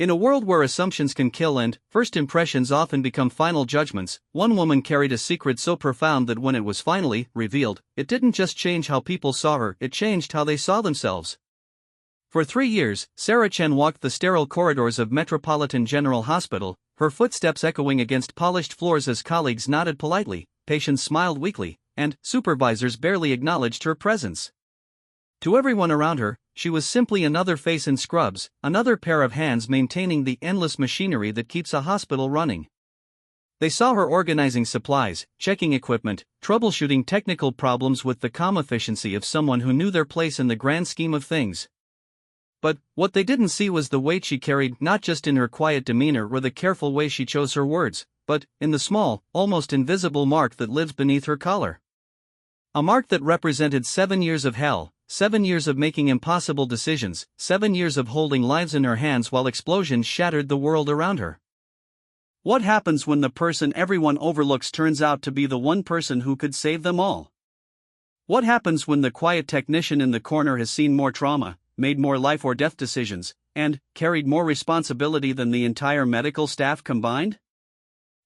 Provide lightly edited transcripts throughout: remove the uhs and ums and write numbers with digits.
In a world where assumptions can kill and first impressions often become final judgments, one woman carried a secret so profound that when it was finally revealed, it didn't just change how people saw her, it changed how they saw themselves. For 3 years, Sarah Chen walked the sterile corridors of Metropolitan General Hospital, her footsteps echoing against polished floors as colleagues nodded politely, patients smiled weakly, and supervisors barely acknowledged her presence. To everyone around her, she was simply another face in scrubs, another pair of hands maintaining the endless machinery that keeps a hospital running. They saw her organizing supplies, checking equipment, troubleshooting technical problems with the calm efficiency of someone who knew their place in the grand scheme of things. But what they didn't see was the weight she carried, not just in her quiet demeanor or the careful way she chose her words, but in the small, almost invisible mark that lived beneath her collar. A mark that represented 7 years of hell, 7 years of making impossible decisions, 7 years of holding lives in her hands while explosions shattered the world around her. What happens when the person everyone overlooks turns out to be the one person who could save them all? What happens when the quiet technician in the corner has seen more trauma, made more life or death decisions, and carried more responsibility than the entire medical staff combined?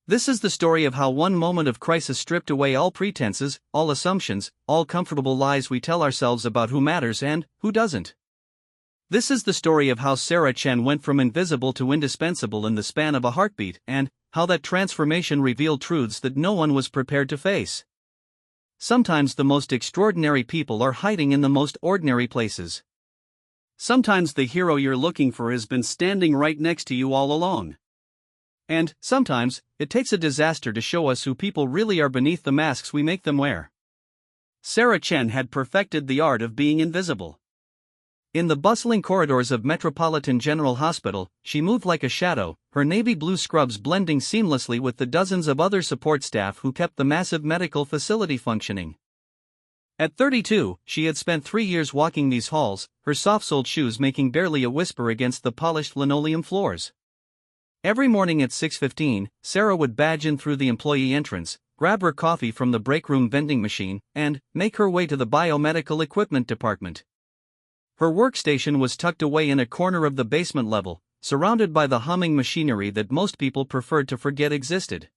This is the story of how one moment of crisis stripped away all pretenses, all assumptions, all comfortable lies we tell ourselves about who matters and who doesn't. This is the story of how Sarah Chen went from invisible to indispensable in the span of a heartbeat, and how that transformation revealed truths that no one was prepared to face. Sometimes the most extraordinary people are hiding in the most ordinary places. Sometimes the hero you're looking for has been standing right next to you all along. And, sometimes, it takes a disaster to show us who people really are beneath the masks we make them wear. Sarah Chen had perfected the art of being invisible. In the bustling corridors of Metropolitan General Hospital, she moved like a shadow, her navy blue scrubs blending seamlessly with the dozens of other support staff who kept the massive medical facility functioning. At 32, she had spent 3 years walking these halls, her soft-soled shoes making barely a whisper against the polished linoleum floors. Every morning at 6:15, Sarah would badge in through the employee entrance, grab her coffee from the break room vending machine, and make her way to the biomedical equipment department. Her workstation was tucked away in a corner of the basement level, surrounded by the humming machinery that most people preferred to forget existed.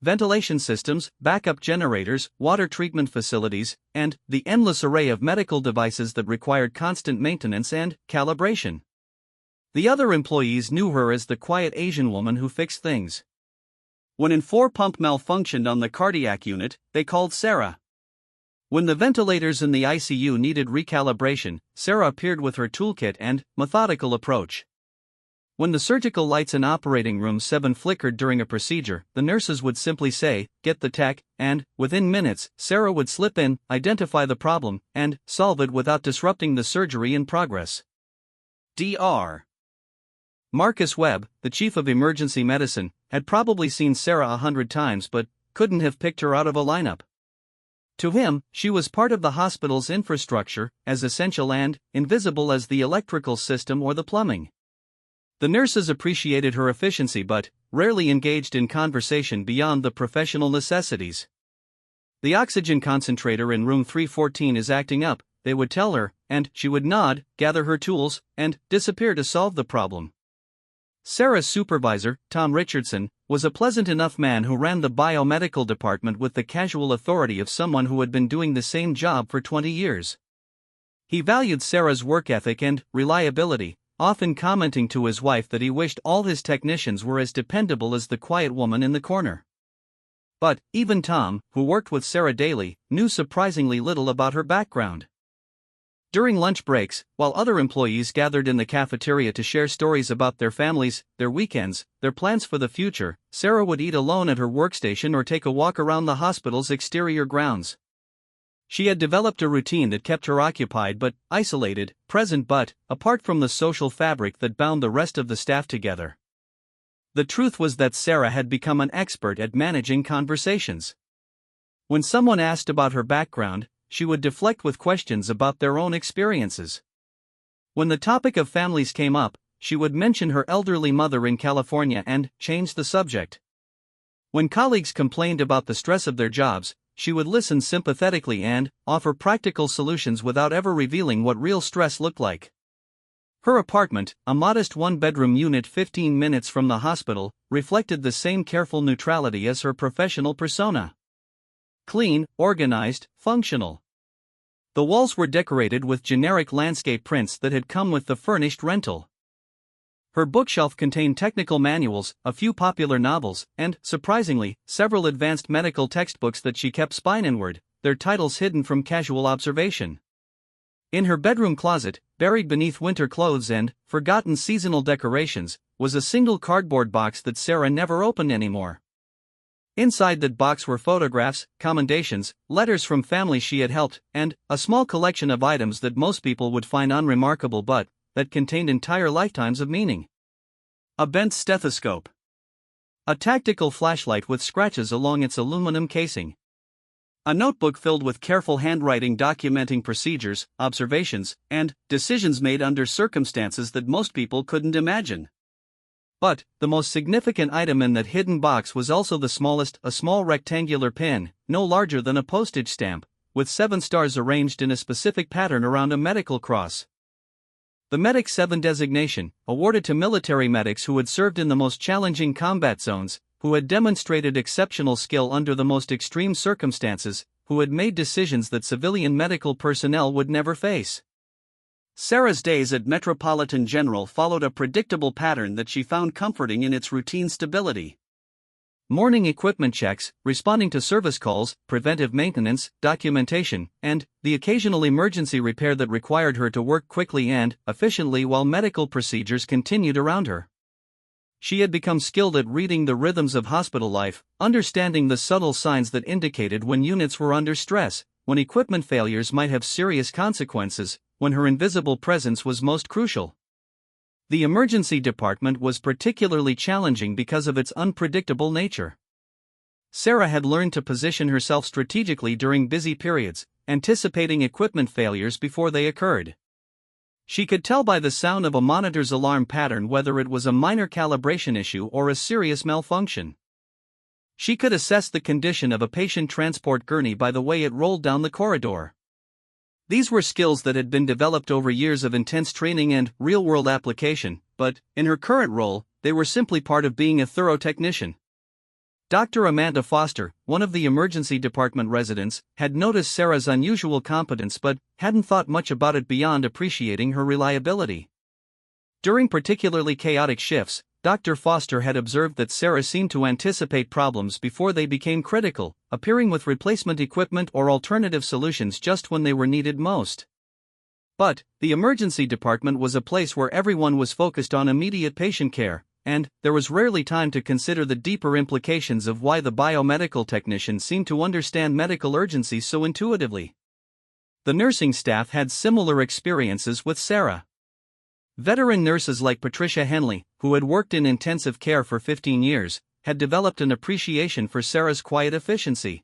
Ventilation systems, backup generators, water treatment facilities, and the endless array of medical devices that required constant maintenance and calibration. The other employees knew her as the quiet Asian woman who fixed things. When an 4-pump malfunctioned on the cardiac unit, they called Sarah. When the ventilators in the ICU needed recalibration, Sarah appeared with her toolkit and methodical approach. When the surgical lights in operating room 7 flickered during a procedure, the nurses would simply say, "Get the tech," and, within minutes, Sarah would slip in, identify the problem, and solve it without disrupting the surgery in progress. Dr. Marcus Webb, the chief of emergency medicine, had probably seen Sarah 100 times but couldn't have picked her out of a lineup. To him, she was part of the hospital's infrastructure, as essential and invisible as the electrical system or the plumbing. The nurses appreciated her efficiency but rarely engaged in conversation beyond the professional necessities. "The oxygen concentrator in room 314 is acting up," they would tell her, and she would nod, gather her tools, and disappear to solve the problem. Sarah's supervisor, Tom Richardson, was a pleasant enough man who ran the biomedical department with the casual authority of someone who had been doing the same job for 20 years. He valued Sarah's work ethic and reliability, often commenting to his wife that he wished all his technicians were as dependable as the quiet woman in the corner. But, even Tom, who worked with Sarah daily, knew surprisingly little about her background. During lunch breaks, while other employees gathered in the cafeteria to share stories about their families, their weekends, their plans for the future, Sarah would eat alone at her workstation or take a walk around the hospital's exterior grounds. She had developed a routine that kept her occupied but isolated, present but apart from the social fabric that bound the rest of the staff together. The truth was that Sarah had become an expert at managing conversations. When someone asked about her background, she would deflect with questions about their own experiences. When the topic of families came up, she would mention her elderly mother in California and change the subject. When colleagues complained about the stress of their jobs, she would listen sympathetically and offer practical solutions without ever revealing what real stress looked like. Her apartment, a modest one-bedroom unit 15 minutes from the hospital, reflected the same careful neutrality as her professional persona. Clean, organized, functional. The walls were decorated with generic landscape prints that had come with the furnished rental. Her bookshelf contained technical manuals, a few popular novels, and, surprisingly, several advanced medical textbooks that she kept spine inward, their titles hidden from casual observation. In her bedroom closet, buried beneath winter clothes and forgotten seasonal decorations, was a single cardboard box that Sarah never opened anymore. Inside that box were photographs, commendations, letters from family she had helped, and a small collection of items that most people would find unremarkable but that contained entire lifetimes of meaning. A bent stethoscope. A tactical flashlight with scratches along its aluminum casing. A notebook filled with careful handwriting documenting procedures, observations, and decisions made under circumstances that most people couldn't imagine. But the most significant item in that hidden box was also the smallest, a small rectangular pin, no larger than a postage stamp, with 7 stars arranged in a specific pattern around a medical cross. The Medic 7 designation, awarded to military medics who had served in the most challenging combat zones, who had demonstrated exceptional skill under the most extreme circumstances, who had made decisions that civilian medical personnel would never face. Sarah's days at Metropolitan General followed a predictable pattern that she found comforting in its routine stability. Morning equipment checks, responding to service calls, preventive maintenance, documentation, and the occasional emergency repair that required her to work quickly and efficiently while medical procedures continued around her. She had become skilled at reading the rhythms of hospital life, understanding the subtle signs that indicated when units were under stress, when equipment failures might have serious consequences, when her invisible presence was most crucial. The emergency department was particularly challenging because of its unpredictable nature. Sarah had learned to position herself strategically during busy periods, anticipating equipment failures before they occurred. She could tell by the sound of a monitor's alarm pattern whether it was a minor calibration issue or a serious malfunction. She could assess the condition of a patient transport gurney by the way it rolled down the corridor. These were skills that had been developed over years of intense training and real-world application, but, in her current role, they were simply part of being a thorough technician. Dr. Amanda Foster, one of the emergency department residents, had noticed Sarah's unusual competence but hadn't thought much about it beyond appreciating her reliability. During particularly chaotic shifts, Dr. Foster had observed that Sarah seemed to anticipate problems before they became critical, appearing with replacement equipment or alternative solutions just when they were needed most. But the emergency department was a place where everyone was focused on immediate patient care, and there was rarely time to consider the deeper implications of why the biomedical technician seemed to understand medical urgency so intuitively. The nursing staff had similar experiences with Sarah. Veteran nurses like Patricia Henley, who had worked in intensive care for 15 years, had developed an appreciation for Sarah's quiet efficiency.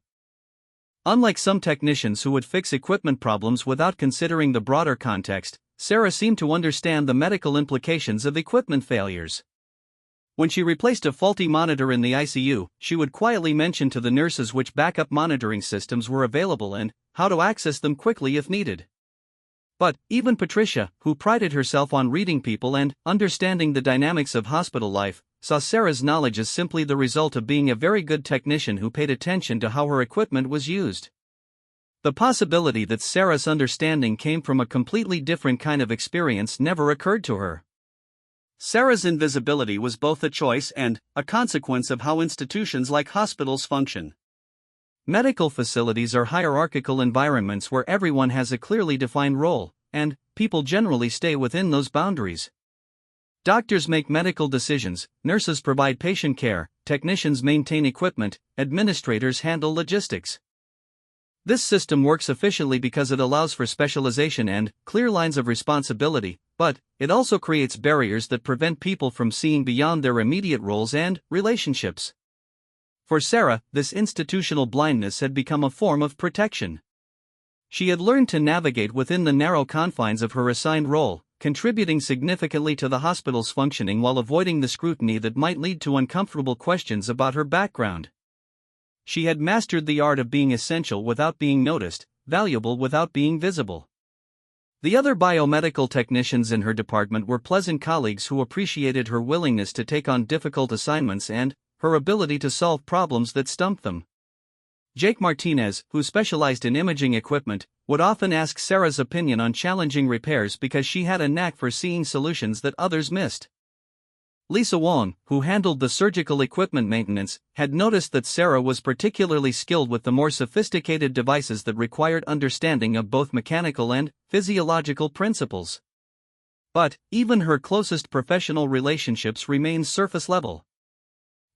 Unlike some technicians who would fix equipment problems without considering the broader context, Sarah seemed to understand the medical implications of equipment failures. When she replaced a faulty monitor in the ICU, she would quietly mention to the nurses which backup monitoring systems were available and how to access them quickly if needed. But even Patricia, who prided herself on reading people and understanding the dynamics of hospital life, saw Sarah's knowledge as simply the result of being a very good technician who paid attention to how her equipment was used. The possibility that Sarah's understanding came from a completely different kind of experience never occurred to her. Sarah's invisibility was both a choice and a consequence of how institutions like hospitals function. Medical facilities are hierarchical environments where everyone has a clearly defined role, and people generally stay within those boundaries. Doctors make medical decisions, nurses provide patient care, technicians maintain equipment, administrators handle logistics. This system works efficiently because it allows for specialization and clear lines of responsibility, but it also creates barriers that prevent people from seeing beyond their immediate roles and relationships. For Sarah, this institutional blindness had become a form of protection. She had learned to navigate within the narrow confines of her assigned role, contributing significantly to the hospital's functioning while avoiding the scrutiny that might lead to uncomfortable questions about her background. She had mastered the art of being essential without being noticed, valuable without being visible. The other biomedical technicians in her department were pleasant colleagues who appreciated her willingness to take on difficult assignments and her ability to solve problems that stumped them. Jake Martinez, who specialized in imaging equipment, would often ask Sarah's opinion on challenging repairs because she had a knack for seeing solutions that others missed. Lisa Wong, who handled the surgical equipment maintenance, had noticed that Sarah was particularly skilled with the more sophisticated devices that required understanding of both mechanical and physiological principles. But even her closest professional relationships remained surface level.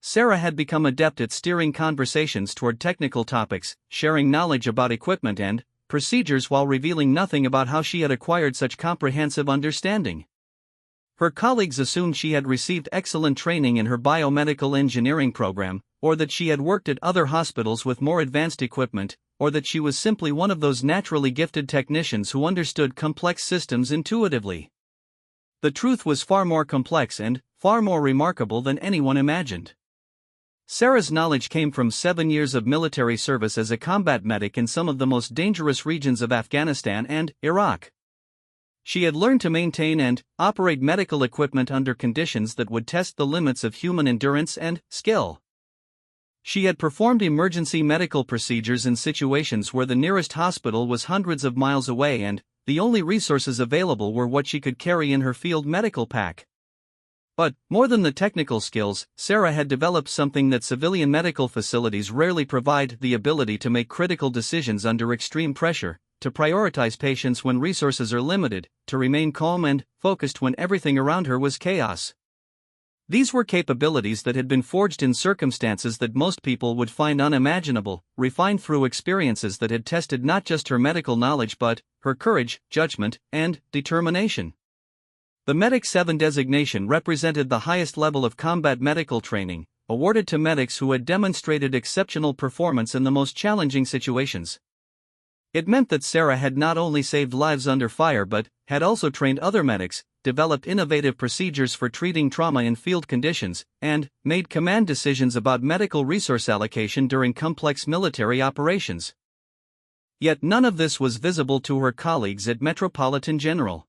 Sarah had become adept at steering conversations toward technical topics, sharing knowledge about equipment and procedures while revealing nothing about how she had acquired such comprehensive understanding. Her colleagues assumed she had received excellent training in her biomedical engineering program, or that she had worked at other hospitals with more advanced equipment, or that she was simply one of those naturally gifted technicians who understood complex systems intuitively. The truth was far more complex and far more remarkable than anyone imagined. Sarah's knowledge came from 7 years of military service as a combat medic in some of the most dangerous regions of Afghanistan and Iraq. She had learned to maintain and operate medical equipment under conditions that would test the limits of human endurance and skill. She had performed emergency medical procedures in situations where the nearest hospital was hundreds of miles away and the only resources available were what she could carry in her field medical pack. But, more than the technical skills, Sarah had developed something that civilian medical facilities rarely provide: the ability to make critical decisions under extreme pressure, to prioritize patients when resources are limited, to remain calm and focused when everything around her was chaos. These were capabilities that had been forged in circumstances that most people would find unimaginable, refined through experiences that had tested not just her medical knowledge but her courage, judgment, and determination. The Medic 7 designation represented the highest level of combat medical training, awarded to medics who had demonstrated exceptional performance in the most challenging situations. It meant that Sarah had not only saved lives under fire but had also trained other medics, developed innovative procedures for treating trauma in field conditions, and made command decisions about medical resource allocation during complex military operations. Yet none of this was visible to her colleagues at Metropolitan General.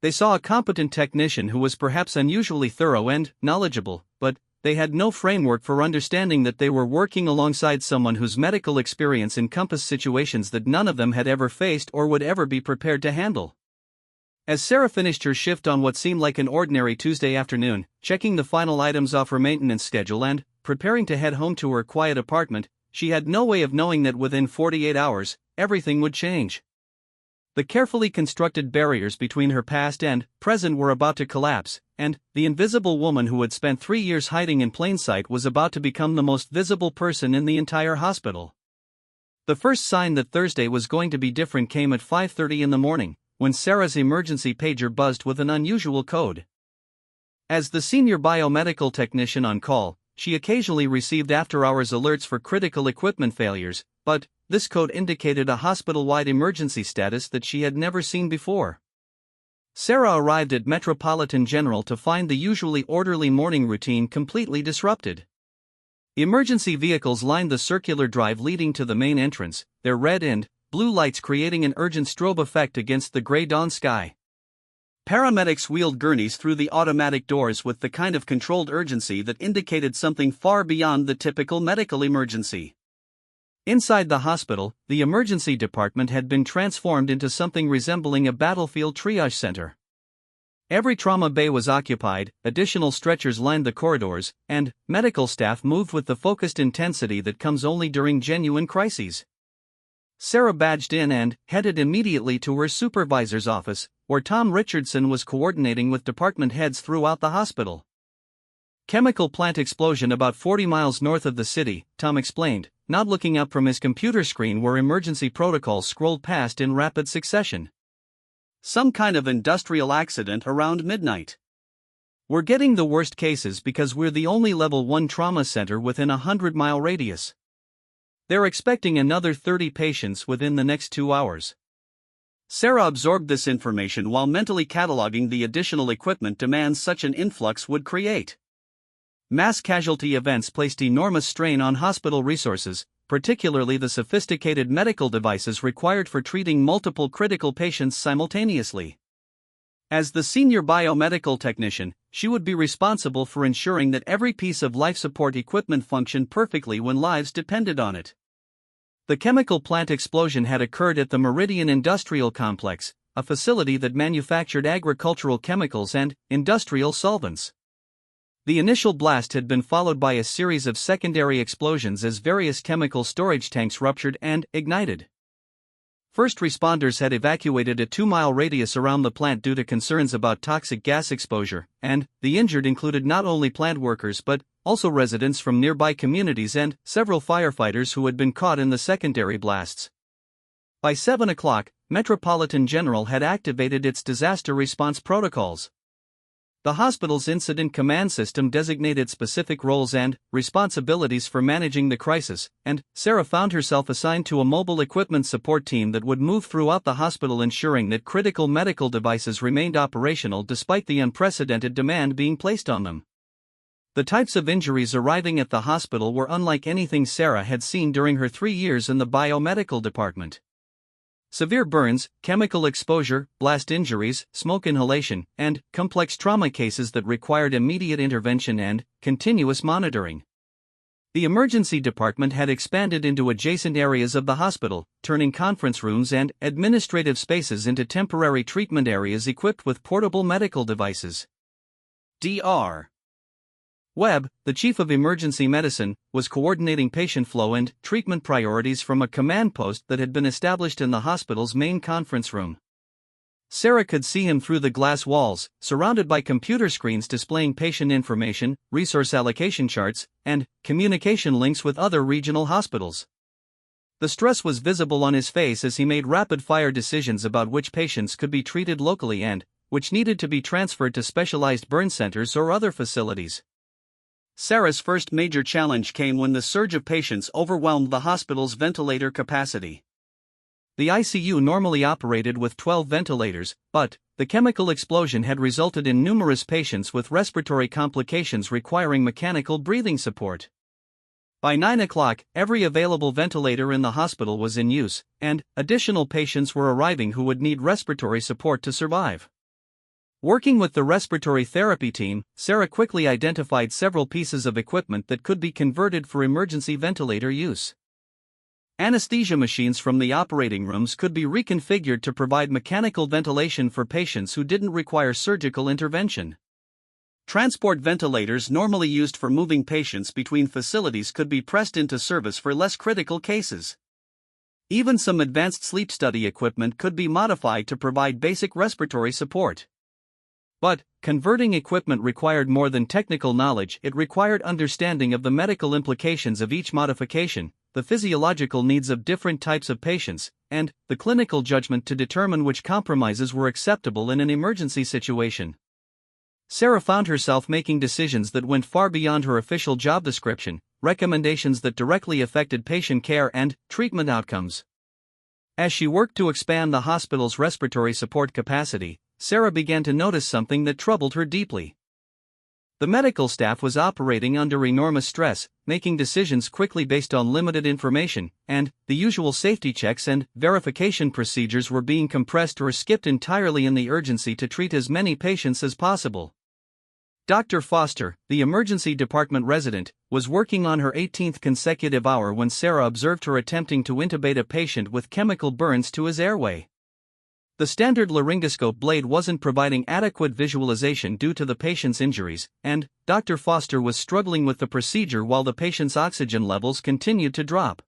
They saw a competent technician who was perhaps unusually thorough and knowledgeable, but they had no framework for understanding that they were working alongside someone whose medical experience encompassed situations that none of them had ever faced or would ever be prepared to handle. As Sarah finished her shift on what seemed like an ordinary Tuesday afternoon, checking the final items off her maintenance schedule and preparing to head home to her quiet apartment, she had no way of knowing that within 48 hours, everything would change. The carefully constructed barriers between her past and present were about to collapse, and the invisible woman who had spent 3 years hiding in plain sight was about to become the most visible person in the entire hospital. The first sign that Thursday was going to be different came at 5:30 in the morning, when Sarah's emergency pager buzzed with an unusual code. As the senior biomedical technician on call, she occasionally received after-hours alerts for critical equipment failures, but this code indicated a hospital-wide emergency status that she had never seen before. Sarah arrived at Metropolitan General to find the usually orderly morning routine completely disrupted. Emergency vehicles lined the circular drive leading to the main entrance, their red and blue lights creating an urgent strobe effect against the gray dawn sky. Paramedics wheeled gurneys through the automatic doors with the kind of controlled urgency that indicated something far beyond the typical medical emergency. Inside the hospital, the emergency department had been transformed into something resembling a battlefield triage center. Every trauma bay was occupied, additional stretchers lined the corridors, and medical staff moved with the focused intensity that comes only during genuine crises. Sarah badged in and headed immediately to her supervisor's office, where Tom Richardson was coordinating with department heads throughout the hospital. Chemical plant explosion about 40 miles north of the city, Tom explained, not looking up from his computer screen where emergency protocols scrolled past in rapid succession. Some kind of industrial accident around midnight. We're getting the worst cases because we're the only level 1 trauma center within a 100-mile radius. They're expecting another 30 patients within the next 2 hours. Sarah absorbed this information while mentally cataloging the additional equipment demands such an influx would create. Mass casualty events placed enormous strain on hospital resources, particularly the sophisticated medical devices required for treating multiple critical patients simultaneously. As the senior biomedical technician, she would be responsible for ensuring that every piece of life support equipment functioned perfectly when lives depended on it. The chemical plant explosion had occurred at the Meridian Industrial Complex, a facility that manufactured agricultural chemicals and industrial solvents. The initial blast had been followed by a series of secondary explosions as various chemical storage tanks ruptured and ignited. First responders had evacuated a 2-mile radius around the plant due to concerns about toxic gas exposure, and the injured included not only plant workers but also residents from nearby communities and several firefighters who had been caught in the secondary blasts. By 7 o'clock, Metropolitan General had activated its disaster response protocols. The hospital's incident command system designated specific roles and responsibilities for managing the crisis, and Sarah found herself assigned to a mobile equipment support team that would move throughout the hospital, ensuring that critical medical devices remained operational despite the unprecedented demand being placed on them. The types of injuries arriving at the hospital were unlike anything Sarah had seen during her 3 years in the biomedical department. Severe burns, chemical exposure, blast injuries, smoke inhalation, and complex trauma cases that required immediate intervention and continuous monitoring. The emergency department had expanded into adjacent areas of the hospital, turning conference rooms and administrative spaces into temporary treatment areas equipped with portable medical devices. Dr. Webb, the chief of emergency medicine, was coordinating patient flow and treatment priorities from a command post that had been established in the hospital's main conference room. Sarah could see him through the glass walls, surrounded by computer screens displaying patient information, resource allocation charts, and communication links with other regional hospitals. The stress was visible on his face as he made rapid-fire decisions about which patients could be treated locally and which needed to be transferred to specialized burn centers or other facilities. Sarah's first major challenge came when the surge of patients overwhelmed the hospital's ventilator capacity. The ICU normally operated with 12 ventilators, but the chemical explosion had resulted in numerous patients with respiratory complications requiring mechanical breathing support. By 9 o'clock, every available ventilator in the hospital was in use, and additional patients were arriving who would need respiratory support to survive. Working with the respiratory therapy team, Sarah quickly identified several pieces of equipment that could be converted for emergency ventilator use. Anesthesia machines from the operating rooms could be reconfigured to provide mechanical ventilation for patients who didn't require surgical intervention. Transport ventilators normally used for moving patients between facilities could be pressed into service for less critical cases. Even some advanced sleep study equipment could be modified to provide basic respiratory support. But converting equipment required more than technical knowledge, it required understanding of the medical implications of each modification, the physiological needs of different types of patients, and the clinical judgment to determine which compromises were acceptable in an emergency situation. Sarah found herself making decisions that went far beyond her official job description, recommendations that directly affected patient care and treatment outcomes. As she worked to expand the hospital's respiratory support capacity, Sarah began to notice something that troubled her deeply. The medical staff was operating under enormous stress, making decisions quickly based on limited information, and the usual safety checks and verification procedures were being compressed or skipped entirely in the urgency to treat as many patients as possible. Dr. Foster, the emergency department resident, was working on her 18th consecutive hour when Sarah observed her attempting to intubate a patient with chemical burns to his airway. The standard laryngoscope blade wasn't providing adequate visualization due to the patient's injuries, and Dr. Foster was struggling with the procedure while the patient's oxygen levels continued to drop.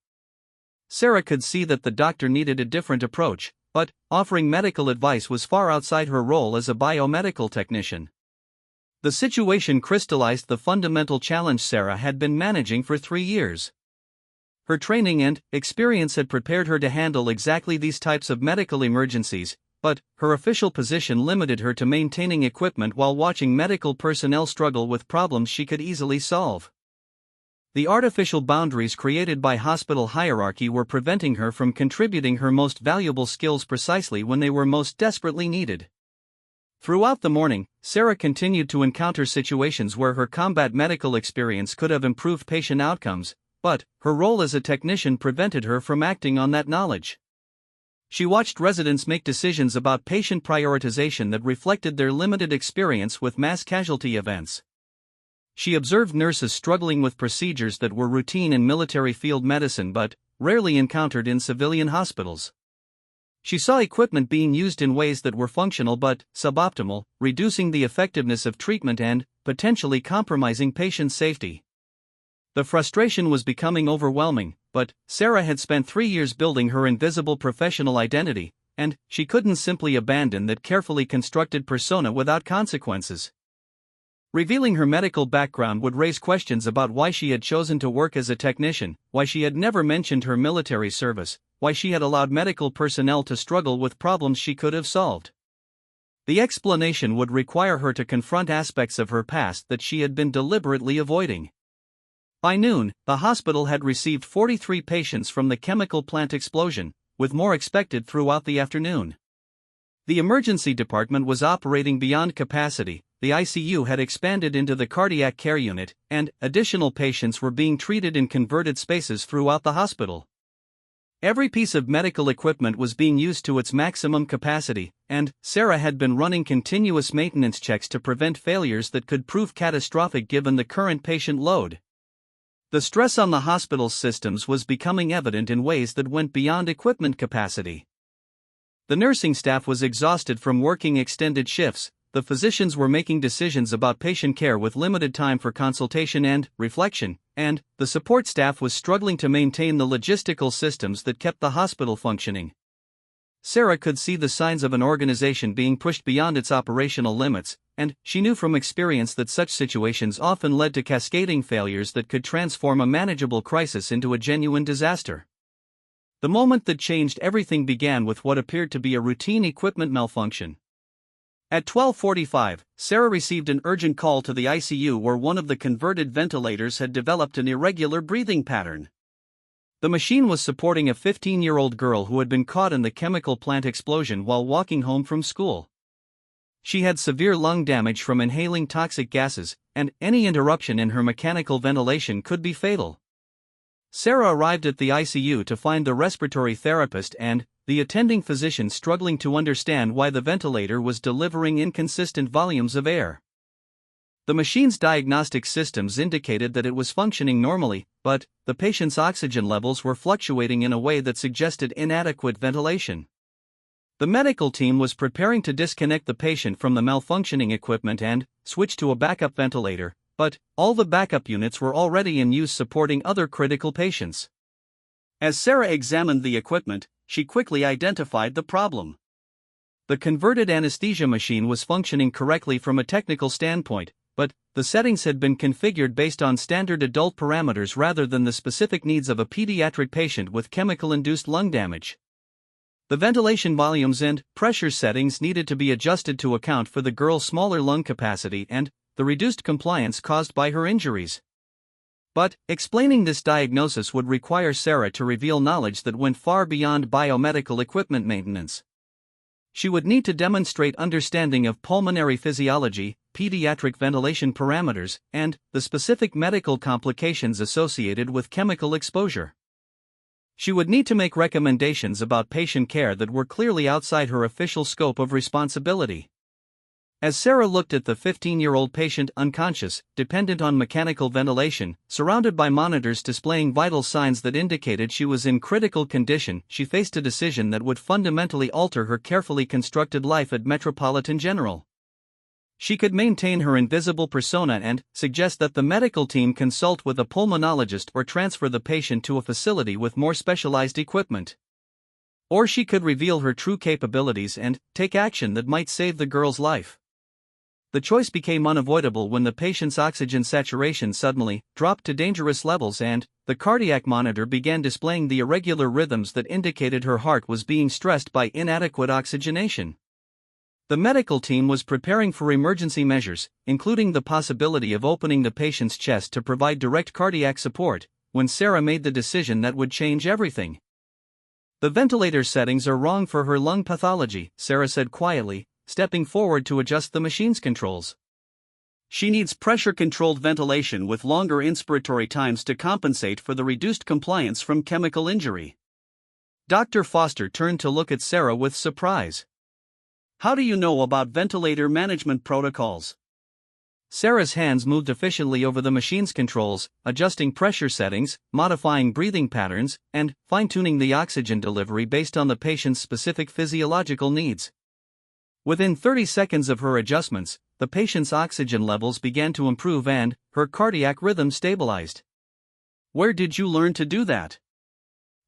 Sarah could see that the doctor needed a different approach, but offering medical advice was far outside her role as a biomedical technician. The situation crystallized the fundamental challenge Sarah had been managing for 3 years. Her training and experience had prepared her to handle exactly these types of medical emergencies, but her official position limited her to maintaining equipment while watching medical personnel struggle with problems she could easily solve. The artificial boundaries created by hospital hierarchy were preventing her from contributing her most valuable skills precisely when they were most desperately needed. Throughout the morning, Sarah continued to encounter situations where her combat medical experience could have improved patient outcomes, but her role as a technician prevented her from acting on that knowledge. She watched residents make decisions about patient prioritization that reflected their limited experience with mass casualty events. She observed nurses struggling with procedures that were routine in military field medicine but rarely encountered in civilian hospitals. She saw equipment being used in ways that were functional but suboptimal, reducing the effectiveness of treatment and potentially compromising patient safety. The frustration was becoming overwhelming, but Sarah had spent 3 years building her invisible professional identity, and she couldn't simply abandon that carefully constructed persona without consequences. Revealing her medical background would raise questions about why she had chosen to work as a technician, why she had never mentioned her military service, why she had allowed medical personnel to struggle with problems she could have solved. The explanation would require her to confront aspects of her past that she had been deliberately avoiding. By noon, the hospital had received 43 patients from the chemical plant explosion, with more expected throughout the afternoon. The emergency department was operating beyond capacity, the ICU had expanded into the cardiac care unit, and additional patients were being treated in converted spaces throughout the hospital. Every piece of medical equipment was being used to its maximum capacity, and Sarah had been running continuous maintenance checks to prevent failures that could prove catastrophic given the current patient load. The stress on the hospital's systems was becoming evident in ways that went beyond equipment capacity. The nursing staff was exhausted from working extended shifts, the physicians were making decisions about patient care with limited time for consultation and reflection, and the support staff was struggling to maintain the logistical systems that kept the hospital functioning. Sarah could see the signs of an organization being pushed beyond its operational limits, and she knew from experience that such situations often led to cascading failures that could transform a manageable crisis into a genuine disaster. The moment that changed everything began with what appeared to be a routine equipment malfunction. At 12:45, Sarah received an urgent call to the ICU where one of the converted ventilators had developed an irregular breathing pattern. The machine was supporting a 15-year-old girl who had been caught in the chemical plant explosion while walking home from school. She had severe lung damage from inhaling toxic gases, and any interruption in her mechanical ventilation could be fatal. Sarah arrived at the ICU to find the respiratory therapist and the attending physician struggling to understand why the ventilator was delivering inconsistent volumes of air. The machine's diagnostic systems indicated that it was functioning normally, but the patient's oxygen levels were fluctuating in a way that suggested inadequate ventilation. The medical team was preparing to disconnect the patient from the malfunctioning equipment and switch to a backup ventilator, but all the backup units were already in use supporting other critical patients. As Sarah examined the equipment, she quickly identified the problem. The converted anesthesia machine was functioning correctly from a technical standpoint, but the settings had been configured based on standard adult parameters rather than the specific needs of a pediatric patient with chemical-induced lung damage. The ventilation volumes and pressure settings needed to be adjusted to account for the girl's smaller lung capacity and the reduced compliance caused by her injuries. But explaining this diagnosis would require Sarah to reveal knowledge that went far beyond biomedical equipment maintenance. She would need to demonstrate understanding of pulmonary physiology, pediatric ventilation parameters, and the specific medical complications associated with chemical exposure. She would need to make recommendations about patient care that were clearly outside her official scope of responsibility. As Sarah looked at the 15-year-old patient unconscious, dependent on mechanical ventilation, surrounded by monitors displaying vital signs that indicated she was in critical condition, she faced a decision that would fundamentally alter her carefully constructed life at Metropolitan General. She could maintain her invisible persona and suggest that the medical team consult with a pulmonologist or transfer the patient to a facility with more specialized equipment. Or she could reveal her true capabilities and take action that might save the girl's life. The choice became unavoidable when the patient's oxygen saturation suddenly dropped to dangerous levels and the cardiac monitor began displaying the irregular rhythms that indicated her heart was being stressed by inadequate oxygenation. The medical team was preparing for emergency measures, including the possibility of opening the patient's chest to provide direct cardiac support, when Sarah made the decision that would change everything. "The ventilator settings are wrong for her lung pathology," Sarah said quietly, stepping forward to adjust the machine's controls. She needs pressure-controlled ventilation with longer inspiratory times to compensate for the reduced compliance from chemical injury. Dr. Foster turned to look at Sarah with surprise. How do you know about ventilator management protocols? Sarah's hands moved efficiently over the machine's controls, adjusting pressure settings, modifying breathing patterns, and fine-tuning the oxygen delivery based on the patient's specific physiological needs. Within 30 seconds of her adjustments, the patient's oxygen levels began to improve and her cardiac rhythm stabilized. Where did you learn to do that?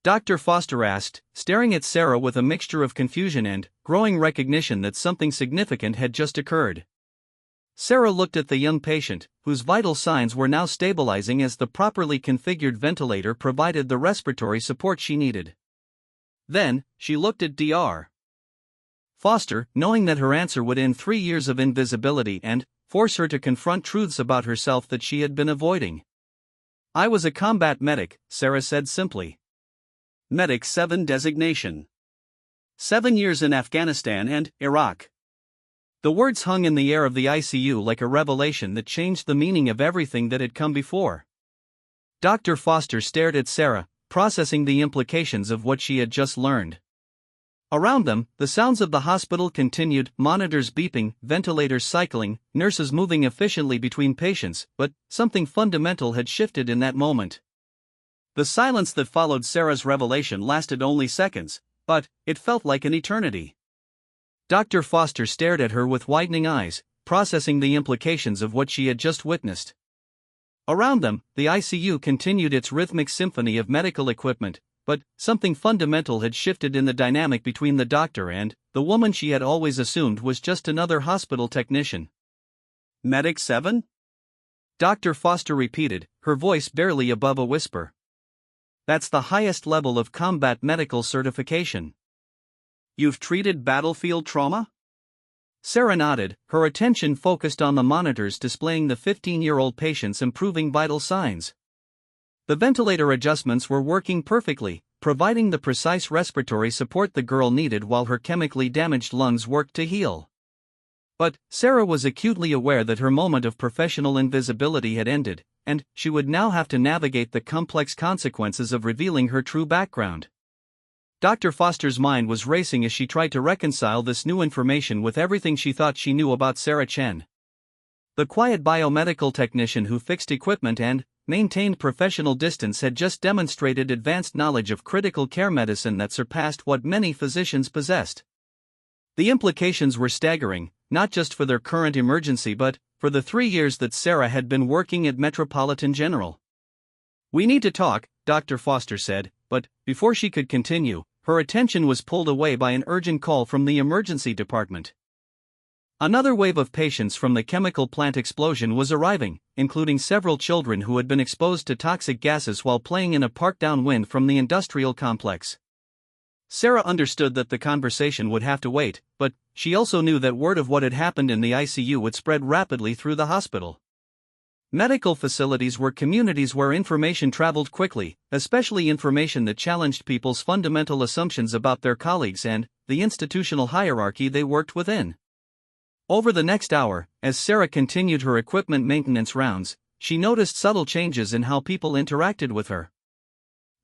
Dr. Foster asked, staring at Sarah with a mixture of confusion and growing recognition that something significant had just occurred. Sarah looked at the young patient, whose vital signs were now stabilizing as the properly configured ventilator provided the respiratory support she needed. Then, she looked at Dr. Foster, knowing that her answer would end 3 years of invisibility and force her to confront truths about herself that she had been avoiding. I was a combat medic, Sarah said simply. Medic 7 designation. 7 years in Afghanistan and Iraq. The words hung in the air of the ICU like a revelation that changed the meaning of everything that had come before. Dr. Foster stared at Sarah, processing the implications of what she had just learned. Around them, the sounds of the hospital continued, monitors beeping, ventilators cycling, nurses moving efficiently between patients, but something fundamental had shifted in that moment. The silence that followed Sarah's revelation lasted only seconds, but it felt like an eternity. Dr. Foster stared at her with widening eyes, processing the implications of what she had just witnessed. Around them, the ICU continued its rhythmic symphony of medical equipment, but something fundamental had shifted in the dynamic between the doctor and the woman she had always assumed was just another hospital technician. Medic 7? Dr. Foster repeated, her voice barely above a whisper. That's the highest level of combat medical certification. You've treated battlefield trauma? Sarah nodded, her attention focused on the monitors displaying the 15-year-old patient's improving vital signs. The ventilator adjustments were working perfectly, providing the precise respiratory support the girl needed while her chemically damaged lungs worked to heal. But Sarah was acutely aware that her moment of professional invisibility had ended, and she would now have to navigate the complex consequences of revealing her true background. Dr. Foster's mind was racing as she tried to reconcile this new information with everything she thought she knew about Sarah Chen. The quiet biomedical technician who fixed equipment and maintained professional distance had just demonstrated advanced knowledge of critical care medicine that surpassed what many physicians possessed. The implications were staggering, not just for their current emergency but for the 3 years that Sarah had been working at Metropolitan General. We need to talk, Dr. Foster said, but before she could continue, her attention was pulled away by an urgent call from the emergency department. Another wave of patients from the chemical plant explosion was arriving, including several children who had been exposed to toxic gases while playing in a park downwind from the industrial complex. Sarah understood that the conversation would have to wait, but she also knew that word of what had happened in the ICU would spread rapidly through the hospital. Medical facilities were communities where information traveled quickly, especially information that challenged people's fundamental assumptions about their colleagues and the institutional hierarchy they worked within. Over the next hour, as Sarah continued her equipment maintenance rounds, she noticed subtle changes in how people interacted with her.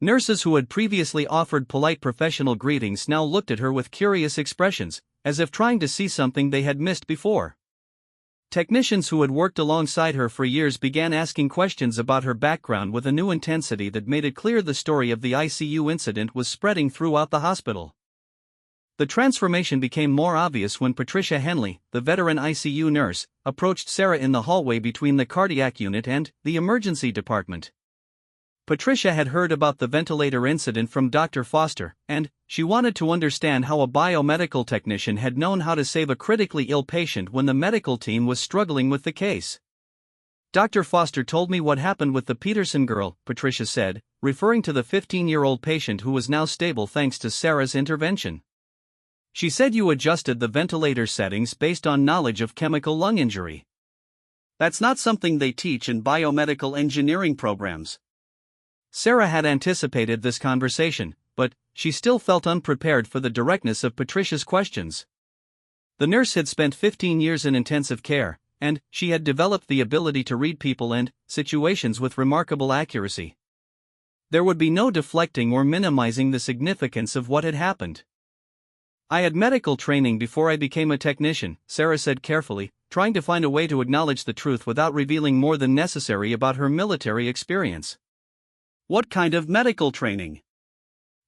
Nurses who had previously offered polite professional greetings now looked at her with curious expressions, as if trying to see something they had missed before. Technicians who had worked alongside her for years began asking questions about her background with a new intensity that made it clear the story of the ICU incident was spreading throughout the hospital. The transformation became more obvious when Patricia Henley, the veteran ICU nurse, approached Sarah in the hallway between the cardiac unit and the emergency department. Patricia had heard about the ventilator incident from Dr. Foster, and she wanted to understand how a biomedical technician had known how to save a critically ill patient when the medical team was struggling with the case. Dr. Foster told me what happened with the Peterson girl, Patricia said, referring to the 15-year-old patient who was now stable thanks to Sarah's intervention. She said you adjusted the ventilator settings based on knowledge of chemical lung injury. That's not something they teach in biomedical engineering programs. Sarah had anticipated this conversation, but she still felt unprepared for the directness of Patricia's questions. The nurse had spent 15 years in intensive care, and she had developed the ability to read people and situations with remarkable accuracy. There would be no deflecting or minimizing the significance of what had happened. "I had medical training before I became a technician," Sarah said carefully, trying to find a way to acknowledge the truth without revealing more than necessary about her military experience. "What kind of medical training?"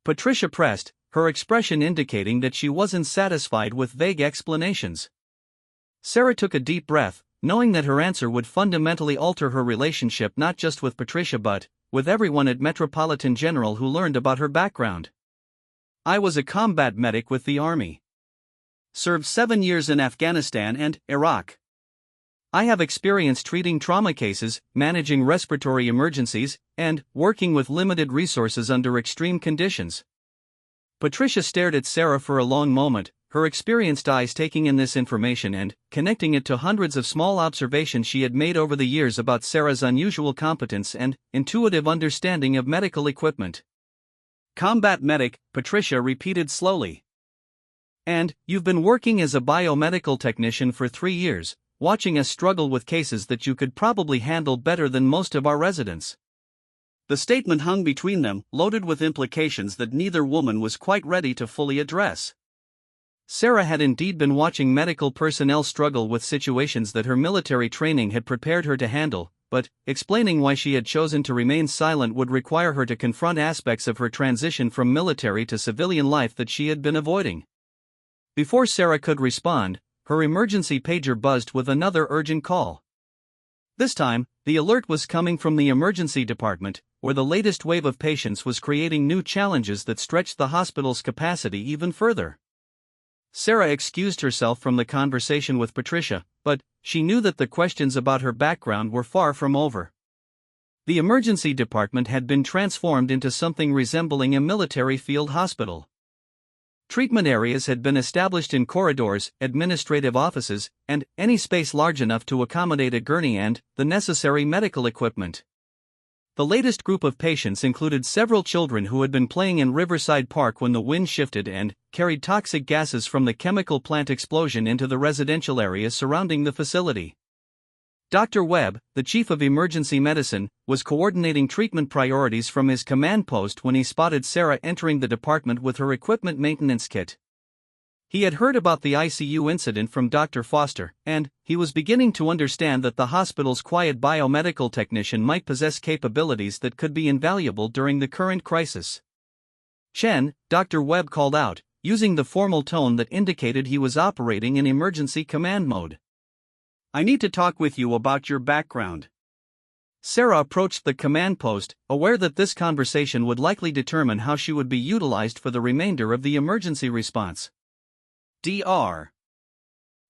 Patricia pressed, her expression indicating that she wasn't satisfied with vague explanations. Sarah took a deep breath, knowing that her answer would fundamentally alter her relationship not just with Patricia but with everyone at Metropolitan General who learned about her background. "I was a combat medic with the Army. Served 7 years in Afghanistan and Iraq. I have experience treating trauma cases, managing respiratory emergencies, and working with limited resources under extreme conditions." Patricia stared at Sarah for a long moment, her experienced eyes taking in this information and connecting it to hundreds of small observations she had made over the years about Sarah's unusual competence and intuitive understanding of medical equipment. "Combat medic," Patricia repeated slowly. "And you've been working as a biomedical technician for 3 years, watching us struggle with cases that you could probably handle better than most of our residents." The statement hung between them, loaded with implications that neither woman was quite ready to fully address. Sarah had indeed been watching medical personnel struggle with situations that her military training had prepared her to handle, but explaining why she had chosen to remain silent would require her to confront aspects of her transition from military to civilian life that she had been avoiding. Before Sarah could respond, her emergency pager buzzed with another urgent call. This time, the alert was coming from the emergency department, where the latest wave of patients was creating new challenges that stretched the hospital's capacity even further. Sarah excused herself from the conversation with Patricia, but she knew that the questions about her background were far from over. The emergency department had been transformed into something resembling a military field hospital. Treatment areas had been established in corridors, administrative offices, and any space large enough to accommodate a gurney and the necessary medical equipment. The latest group of patients included several children who had been playing in Riverside Park when the wind shifted and carried toxic gases from the chemical plant explosion into the residential areas surrounding the facility. Dr. Webb, the chief of emergency medicine, was coordinating treatment priorities from his command post when he spotted Sarah entering the department with her equipment maintenance kit. He had heard about the ICU incident from Dr. Foster, and he was beginning to understand that the hospital's quiet biomedical technician might possess capabilities that could be invaluable during the current crisis. "Chen," Dr. Webb called out, using the formal tone that indicated he was operating in emergency command mode. "I need to talk with you about your background." Sarah approached the command post, aware that this conversation would likely determine how she would be utilized for the remainder of the emergency response. Dr.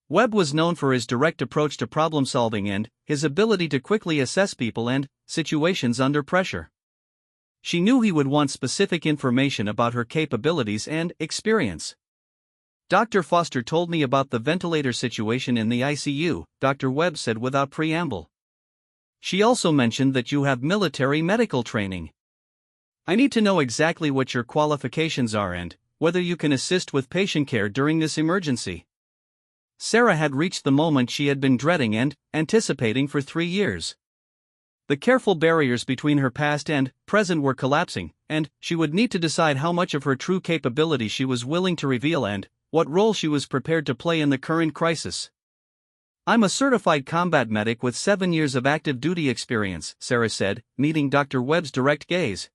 Webb was known for his direct approach to problem solving and his ability to quickly assess people and situations under pressure. She knew he would want specific information about her capabilities and experience. "Dr. Foster told me about the ventilator situation in the ICU," Dr. Webb said without preamble. "She also mentioned that you have military medical training. I need to know exactly what your qualifications are and whether you can assist with patient care during this emergency." Sarah had reached the moment she had been dreading and anticipating for 3 years. The careful barriers between her past and present were collapsing, and she would need to decide how much of her true capability she was willing to reveal and what role she was prepared to play in the current crisis. "I'm a certified combat medic with 7 years of active duty experience," Sarah said, meeting Dr. Webb's direct gaze.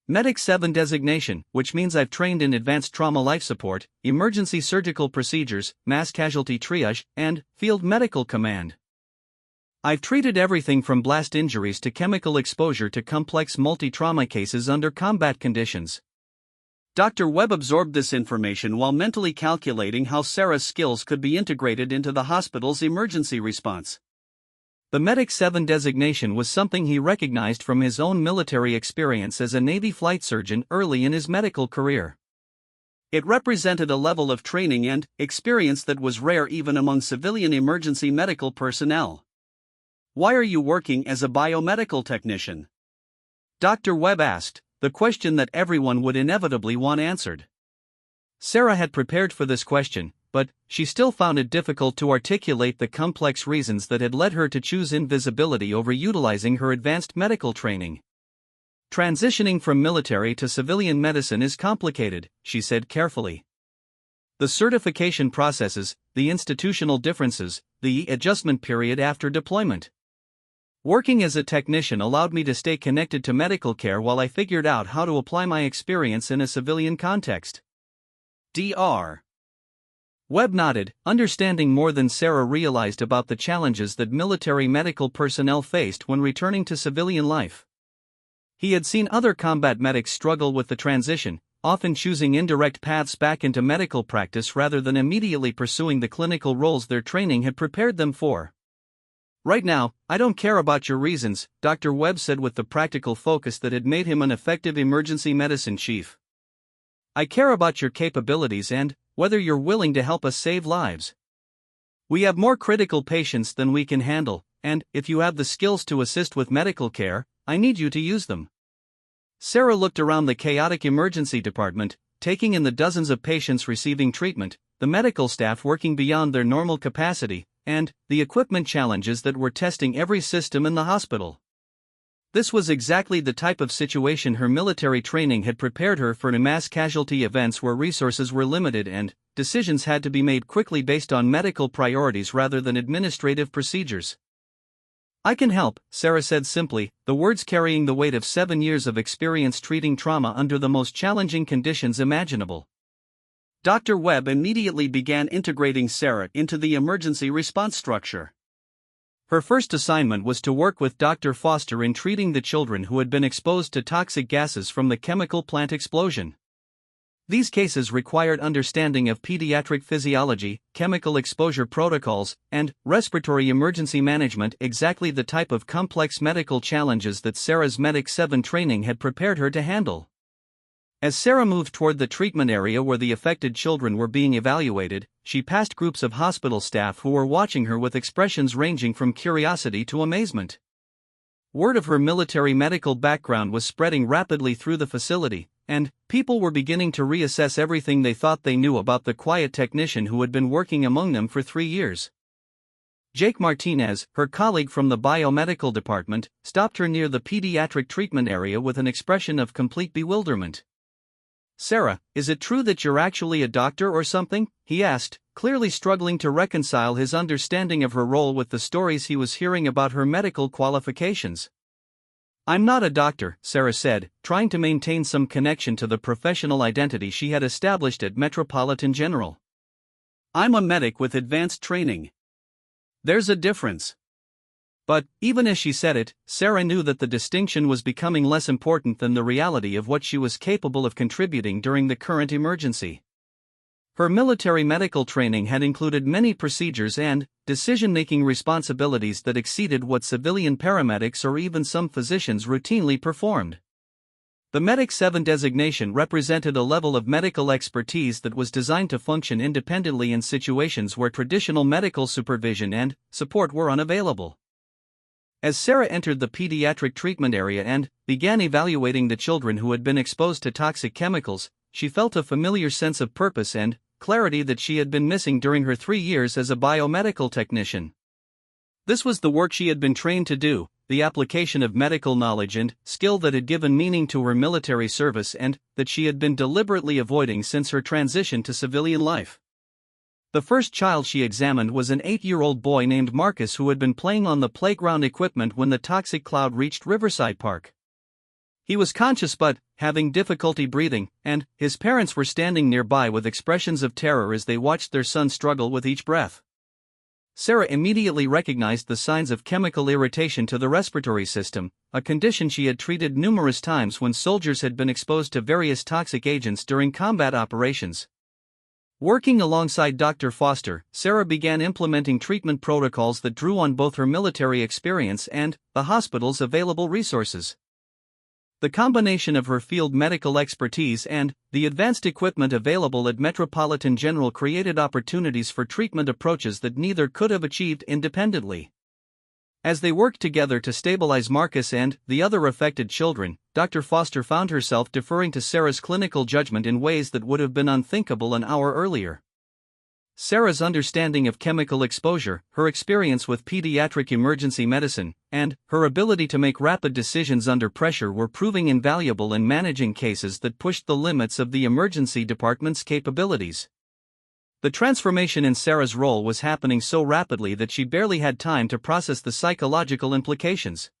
"Medic 7 designation, which means I've trained in advanced trauma life support, emergency surgical procedures, mass casualty triage, and field medical command. I've treated everything from blast injuries to chemical exposure to complex multi-trauma cases under combat conditions." Dr. Webb absorbed this information while mentally calculating how Sarah's skills could be integrated into the hospital's emergency response. The Medic 7 designation was something he recognized from his own military experience as a Navy flight surgeon early in his medical career. It represented a level of training and experience that was rare even among civilian emergency medical personnel. "Why are you working as a biomedical technician?" Dr. Webb asked, the question that everyone would inevitably want answered. Sarah had prepared for this question, but she still found it difficult to articulate the complex reasons that had led her to choose invisibility over utilizing her advanced medical training. "Transitioning from military to civilian medicine is complicated," she said carefully. "The certification processes, the institutional differences, the adjustment period after deployment. Working as a technician allowed me to stay connected to medical care while I figured out how to apply my experience in a civilian context." Dr. Webb nodded, understanding more than Sarah realized about the challenges that military medical personnel faced when returning to civilian life. He had seen other combat medics struggle with the transition, often choosing indirect paths back into medical practice rather than immediately pursuing the clinical roles their training had prepared them for. "Right now, I don't care about your reasons," Dr. Webb said with the practical focus that had made him an effective emergency medicine chief. "I care about your capabilities and whether you're willing to help us save lives. We have more critical patients than we can handle, and if you have the skills to assist with medical care, I need you to use them." Sarah looked around the chaotic emergency department, taking in the dozens of patients receiving treatment, the medical staff working beyond their normal capacity, and the equipment challenges that were testing every system in the hospital. This was exactly the type of situation her military training had prepared her for in mass casualty events where resources were limited and decisions had to be made quickly based on medical priorities rather than administrative procedures. "I can help," Sarah said simply, the words carrying the weight of 7 years of experience treating trauma under the most challenging conditions imaginable. Dr. Webb immediately began integrating Sarah into the emergency response structure. Her first assignment was to work with Dr. Foster in treating the children who had been exposed to toxic gases from the chemical plant explosion. These cases required understanding of pediatric physiology, chemical exposure protocols, and respiratory emergency management, exactly the type of complex medical challenges that Sarah's Medic 7 training had prepared her to handle. As Sarah moved toward the treatment area where the affected children were being evaluated, she passed groups of hospital staff who were watching her with expressions ranging from curiosity to amazement. Word of her military medical background was spreading rapidly through the facility, and people were beginning to reassess everything they thought they knew about the quiet technician who had been working among them for 3 years. Jake Martinez, her colleague from the biomedical department, stopped her near the pediatric treatment area with an expression of complete bewilderment. "Sarah, is it true that you're actually a doctor or something?" he asked, clearly struggling to reconcile his understanding of her role with the stories he was hearing about her medical qualifications. "I'm not a doctor," Sarah said, trying to maintain some connection to the professional identity she had established at Metropolitan General. "I'm a medic with advanced training. There's a difference." But, even as she said it, Sarah knew that the distinction was becoming less important than the reality of what she was capable of contributing during the current emergency. Her military medical training had included many procedures and decision-making responsibilities that exceeded what civilian paramedics or even some physicians routinely performed. The Medic 7 designation represented a level of medical expertise that was designed to function independently in situations where traditional medical supervision and support were unavailable. As Sarah entered the pediatric treatment area and began evaluating the children who had been exposed to toxic chemicals, she felt a familiar sense of purpose and clarity that she had been missing during her 3 years as a biomedical technician. This was the work she had been trained to do, the application of medical knowledge and skill that had given meaning to her military service and that she had been deliberately avoiding since her transition to civilian life. The first child she examined was an 8-year-old boy named Marcus who had been playing on the playground equipment when the toxic cloud reached Riverside Park. He was conscious but having difficulty breathing, and his parents were standing nearby with expressions of terror as they watched their son struggle with each breath. Sarah immediately recognized the signs of chemical irritation to the respiratory system, a condition she had treated numerous times when soldiers had been exposed to various toxic agents during combat operations. Working alongside Dr. Foster, Sarah began implementing treatment protocols that drew on both her military experience and the hospital's available resources. The combination of her field medical expertise and the advanced equipment available at Metropolitan General created opportunities for treatment approaches that neither could have achieved independently. As they worked together to stabilize Marcus and the other affected children, Dr. Foster found herself deferring to Sarah's clinical judgment in ways that would have been unthinkable an hour earlier. Sarah's understanding of chemical exposure, her experience with pediatric emergency medicine, and her ability to make rapid decisions under pressure were proving invaluable in managing cases that pushed the limits of the emergency department's capabilities. The transformation in Sarah's role was happening so rapidly that she barely had time to process the psychological implications.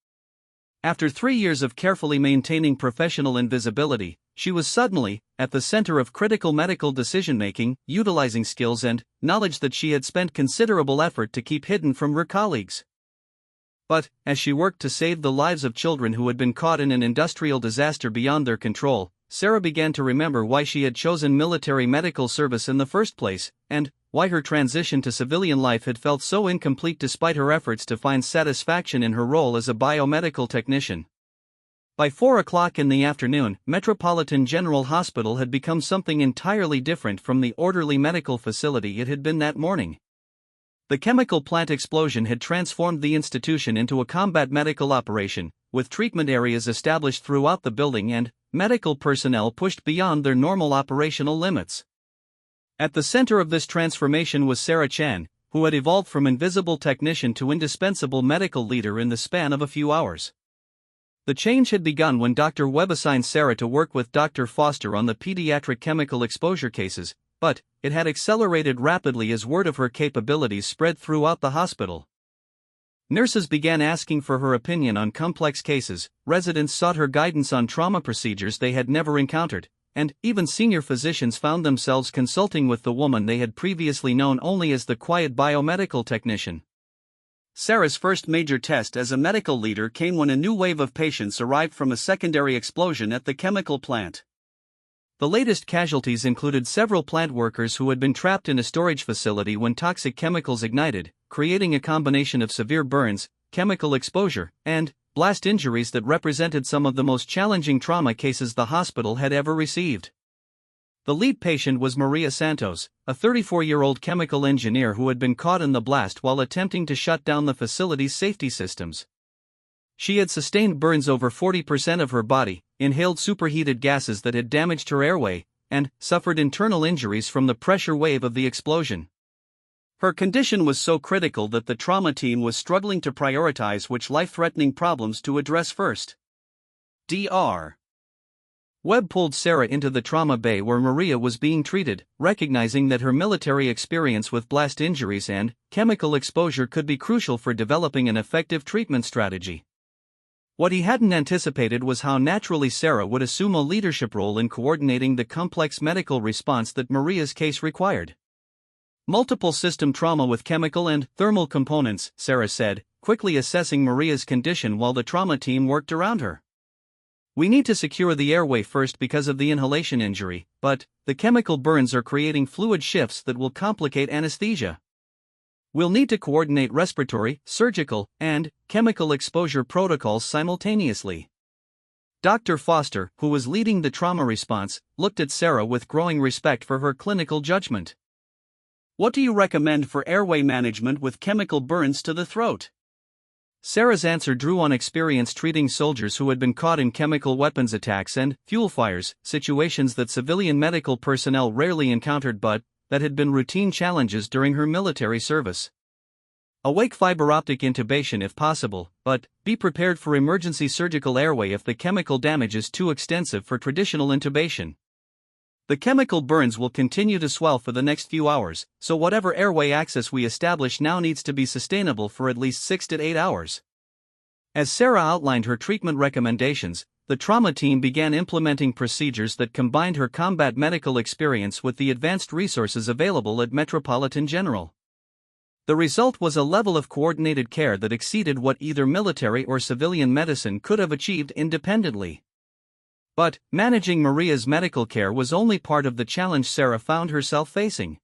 After 3 years of carefully maintaining professional invisibility, she was suddenly at the center of critical medical decision-making, utilizing skills and knowledge that she had spent considerable effort to keep hidden from her colleagues. But, as she worked to save the lives of children who had been caught in an industrial disaster beyond their control, Sarah began to remember why she had chosen military medical service in the first place, and why her transition to civilian life had felt so incomplete despite her efforts to find satisfaction in her role as a biomedical technician. By 4 o'clock in the afternoon, Metropolitan General Hospital had become something entirely different from the orderly medical facility it had been that morning. The chemical plant explosion had transformed the institution into a combat medical operation, with treatment areas established throughout the building and medical personnel pushed beyond their normal operational limits. At the center of this transformation was Sarah Chan, who had evolved from invisible technician to indispensable medical leader in the span of a few hours. The change had begun when Dr. Webb assigned Sarah to work with Dr. Foster on the pediatric chemical exposure cases, but it had accelerated rapidly as word of her capabilities spread throughout the hospital. Nurses began asking for her opinion on complex cases, residents sought her guidance on trauma procedures they had never encountered, and even senior physicians found themselves consulting with the woman they had previously known only as the quiet biomedical technician. Sarah's first major test as a medical leader came when a new wave of patients arrived from a secondary explosion at the chemical plant. The latest casualties included several plant workers who had been trapped in a storage facility when toxic chemicals ignited, creating a combination of severe burns, chemical exposure, and blast injuries that represented some of the most challenging trauma cases the hospital had ever received. The lead patient was Maria Santos, a 34-year-old chemical engineer who had been caught in the blast while attempting to shut down the facility's safety systems. She had sustained burns over 40% of her body, inhaled superheated gases that had damaged her airway, and suffered internal injuries from the pressure wave of the explosion. Her condition was so critical that the trauma team was struggling to prioritize which life-threatening problems to address first. Dr. Webb pulled Sarah into the trauma bay where Maria was being treated, recognizing that her military experience with blast injuries and chemical exposure could be crucial for developing an effective treatment strategy. What he hadn't anticipated was how naturally Sarah would assume a leadership role in coordinating the complex medical response that Maria's case required. Multiple system trauma with chemical and thermal components, Sarah said, quickly assessing Maria's condition while the trauma team worked around her. We need to secure the airway first because of the inhalation injury, but the chemical burns are creating fluid shifts that will complicate anesthesia. We'll need to coordinate respiratory, surgical, and chemical exposure protocols simultaneously. Dr. Foster, who was leading the trauma response, looked at Sarah with growing respect for her clinical judgment. What do you recommend for airway management with chemical burns to the throat? Sarah's answer drew on experience treating soldiers who had been caught in chemical weapons attacks and fuel fires, situations that civilian medical personnel rarely encountered but that had been routine challenges during her military service. Awake fiber optic intubation if possible, but be prepared for emergency surgical airway if the chemical damage is too extensive for traditional intubation. The chemical burns will continue to swell for the next few hours, so whatever airway access we establish now needs to be sustainable for at least 6 to 8 hours. As Sarah outlined her treatment recommendations, the trauma team began implementing procedures that combined her combat medical experience with the advanced resources available at Metropolitan General. The result was a level of coordinated care that exceeded what either military or civilian medicine could have achieved independently. But managing Maria's medical care was only part of the challenge Sarah found herself facing.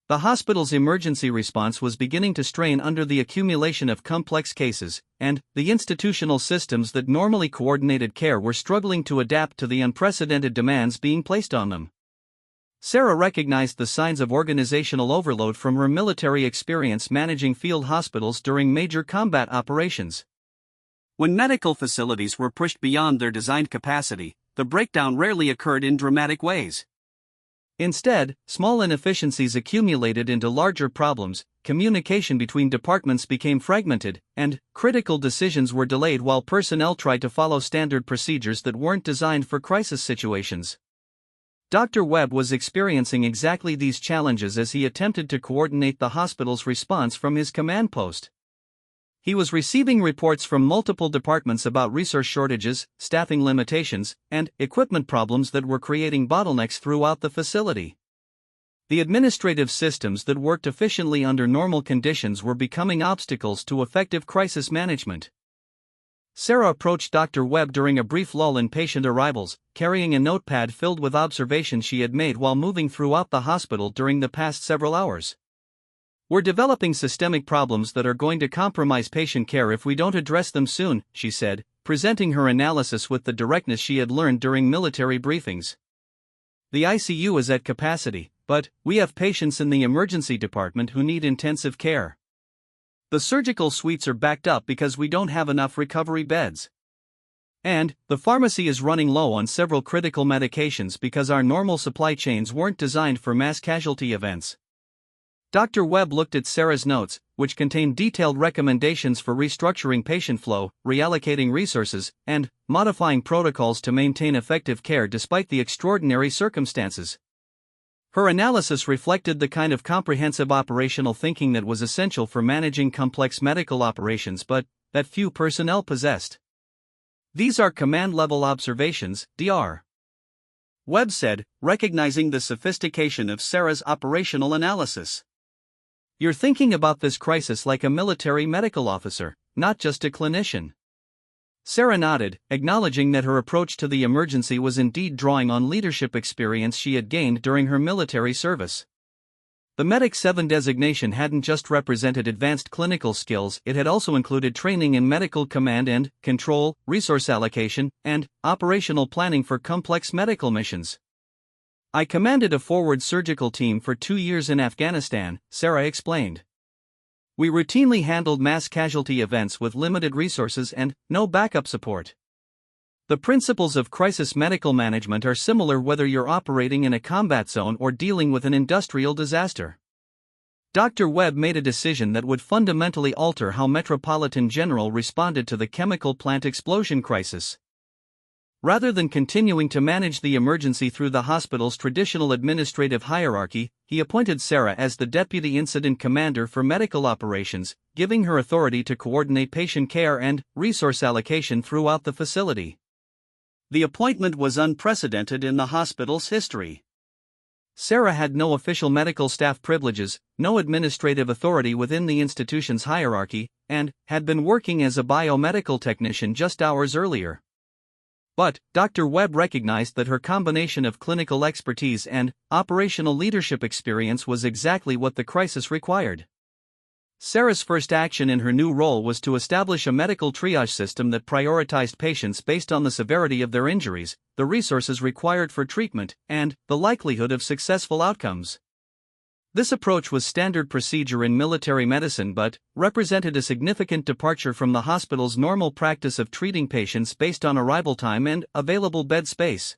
The hospital's emergency response was beginning to strain under the accumulation of complex cases, and the institutional systems that normally coordinated care were struggling to adapt to the unprecedented demands being placed on them. Sarah recognized the signs of organizational overload from her military experience managing field hospitals during major combat operations. When medical facilities were pushed beyond their designed capacity, the breakdown rarely occurred in dramatic ways. Instead, small inefficiencies accumulated into larger problems, communication between departments became fragmented, and critical decisions were delayed while personnel tried to follow standard procedures that weren't designed for crisis situations. Dr. Webb was experiencing exactly these challenges as he attempted to coordinate the hospital's response from his command post. He was receiving reports from multiple departments about resource shortages, staffing limitations, and equipment problems that were creating bottlenecks throughout the facility. The administrative systems that worked efficiently under normal conditions were becoming obstacles to effective crisis management. Sarah approached Dr. Webb during a brief lull in patient arrivals, carrying a notepad filled with observations she had made while moving throughout the hospital during the past several hours. "We're developing systemic problems that are going to compromise patient care if we don't address them soon," she said, presenting her analysis with the directness she had learned during military briefings. "The ICU is at capacity, but we have patients in the emergency department who need intensive care. The surgical suites are backed up because we don't have enough recovery beds. And the pharmacy is running low on several critical medications because our normal supply chains weren't designed for mass casualty events." Dr. Webb looked at Sarah's notes, which contained detailed recommendations for restructuring patient flow, reallocating resources, and modifying protocols to maintain effective care despite the extraordinary circumstances. Her analysis reflected the kind of comprehensive operational thinking that was essential for managing complex medical operations but that few personnel possessed. "These are command-level observations, Dr. Webb said, recognizing the sophistication of Sarah's operational analysis. "You're thinking about this crisis like a military medical officer, not just a clinician." Sarah nodded, acknowledging that her approach to the emergency was indeed drawing on leadership experience she had gained during her military service. The Medic 7 designation hadn't just represented advanced clinical skills, it had also included training in medical command and control, resource allocation, and operational planning for complex medical missions. "I commanded a forward surgical team for 2 years in Afghanistan," Sarah explained. "We routinely handled mass casualty events with limited resources and no backup support. The principles of crisis medical management are similar whether you're operating in a combat zone or dealing with an industrial disaster." Dr. Webb made a decision that would fundamentally alter how Metropolitan General responded to the chemical plant explosion crisis. Rather than continuing to manage the emergency through the hospital's traditional administrative hierarchy, he appointed Sarah as the Deputy Incident Commander for Medical Operations, giving her authority to coordinate patient care and resource allocation throughout the facility. The appointment was unprecedented in the hospital's history. Sarah had no official medical staff privileges, no administrative authority within the institution's hierarchy, and had been working as a biomedical technician just hours earlier. But Dr. Webb recognized that her combination of clinical expertise and operational leadership experience was exactly what the crisis required. Sarah's first action in her new role was to establish a medical triage system that prioritized patients based on the severity of their injuries, the resources required for treatment, and the likelihood of successful outcomes. This approach was standard procedure in military medicine but represented a significant departure from the hospital's normal practice of treating patients based on arrival time and available bed space.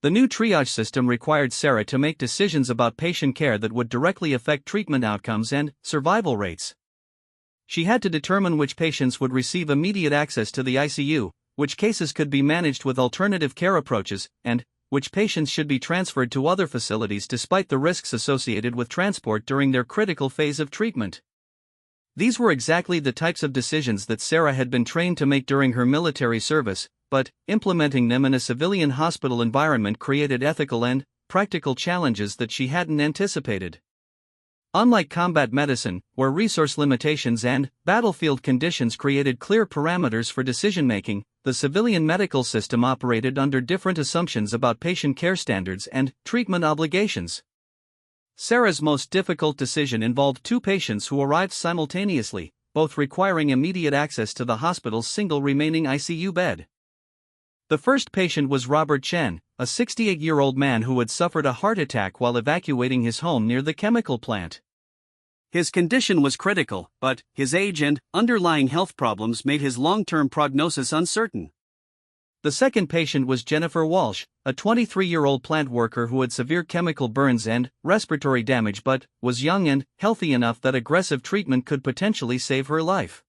The new triage system required Sarah to make decisions about patient care that would directly affect treatment outcomes and survival rates. She had to determine which patients would receive immediate access to the ICU, which cases could be managed with alternative care approaches, and which patients should be transferred to other facilities despite the risks associated with transport during their critical phase of treatment. These were exactly the types of decisions that Sarah had been trained to make during her military service, but implementing them in a civilian hospital environment created ethical and practical challenges that she hadn't anticipated. Unlike combat medicine, where resource limitations and battlefield conditions created clear parameters for decision-making, the civilian medical system operated under different assumptions about patient care standards and treatment obligations. Sarah's most difficult decision involved 2 patients who arrived simultaneously, both requiring immediate access to the hospital's single remaining ICU bed. The first patient was Robert Chen, a 68-year-old man who had suffered a heart attack while evacuating his home near the chemical plant. His condition was critical, but his age and underlying health problems made his long-term prognosis uncertain. The second patient was Jennifer Walsh, a 23-year-old plant worker who had severe chemical burns and respiratory damage but was young and healthy enough that aggressive treatment could potentially save her life.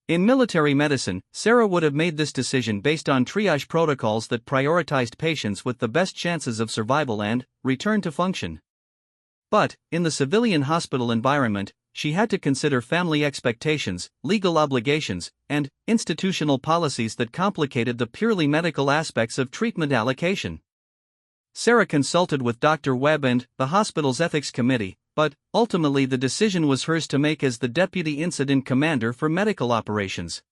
In military medicine, Sarah would have made this decision based on triage protocols that prioritized patients with the best chances of survival and return to function. But, in the civilian hospital environment, she had to consider family expectations, legal obligations, and institutional policies that complicated the purely medical aspects of treatment allocation. Sarah consulted with Dr. Webb and the hospital's ethics committee, but ultimately the decision was hers to make as the deputy incident commander for medical operations.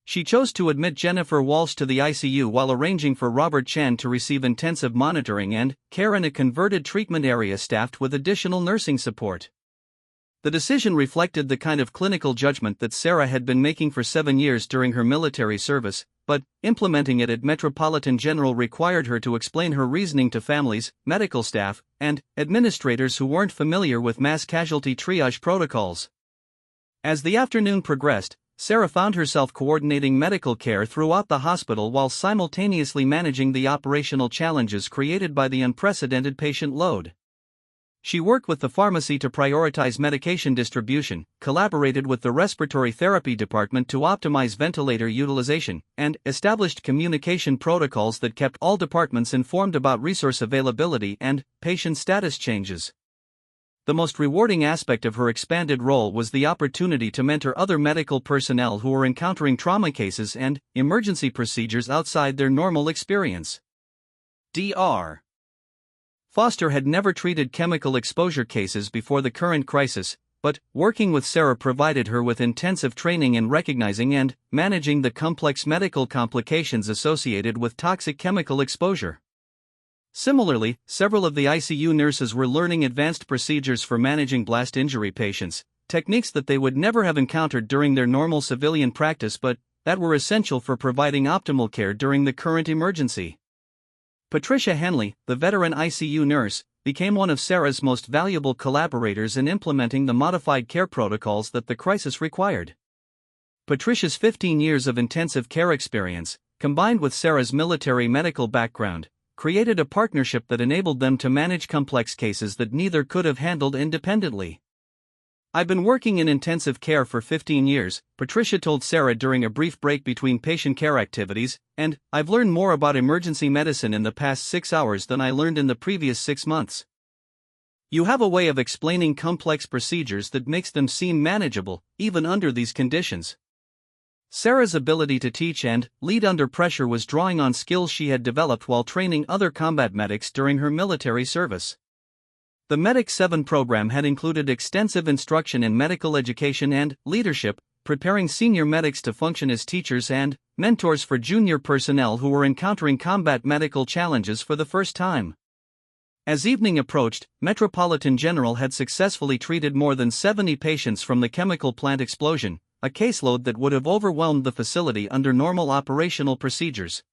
She chose to admit Jennifer Walsh to the ICU while arranging for Robert Chan to receive intensive monitoring and care in a converted treatment area staffed with additional nursing support. The decision reflected the kind of clinical judgment that Sarah had been making for 7 years during her military service, but implementing it at Metropolitan General required her to explain her reasoning to families, medical staff, and administrators who weren't familiar with mass casualty triage protocols. As the afternoon progressed, Sarah found herself coordinating medical care throughout the hospital while simultaneously managing the operational challenges created by the unprecedented patient load. She worked with the pharmacy to prioritize medication distribution, collaborated with the respiratory therapy department to optimize ventilator utilization, and established communication protocols that kept all departments informed about resource availability and patient status changes. The most rewarding aspect of her expanded role was the opportunity to mentor other medical personnel who were encountering trauma cases and emergency procedures outside their normal experience. Dr. Foster had never treated chemical exposure cases before the current crisis, but working with Sarah provided her with intensive training in recognizing and managing the complex medical complications associated with toxic chemical exposure. Similarly, several of the ICU nurses were learning advanced procedures for managing blast injury patients, techniques that they would never have encountered during their normal civilian practice but that were essential for providing optimal care during the current emergency. Patricia Henley, the veteran ICU nurse, became one of Sarah's most valuable collaborators in implementing the modified care protocols that the crisis required. Patricia's 15 years of intensive care experience, combined with Sarah's military medical background, created a partnership that enabled them to manage complex cases that neither could have handled independently. "I've been working in intensive care for 15 years, Patricia told Sarah during a brief break between patient care activities, and I've learned more about emergency medicine in the past 6 hours than I learned in the previous 6 months. You have a way of explaining complex procedures that makes them seem manageable, even under these conditions." Sarah's ability to teach and lead under pressure was drawing on skills she had developed while training other combat medics during her military service. The Medic 7 program had included extensive instruction in medical education and leadership, preparing senior medics to function as teachers and mentors for junior personnel who were encountering combat medical challenges for the first time. As evening approached, Metropolitan General had successfully treated more than 70 patients from the chemical plant explosion, a caseload that would have overwhelmed the facility under normal operational procedures.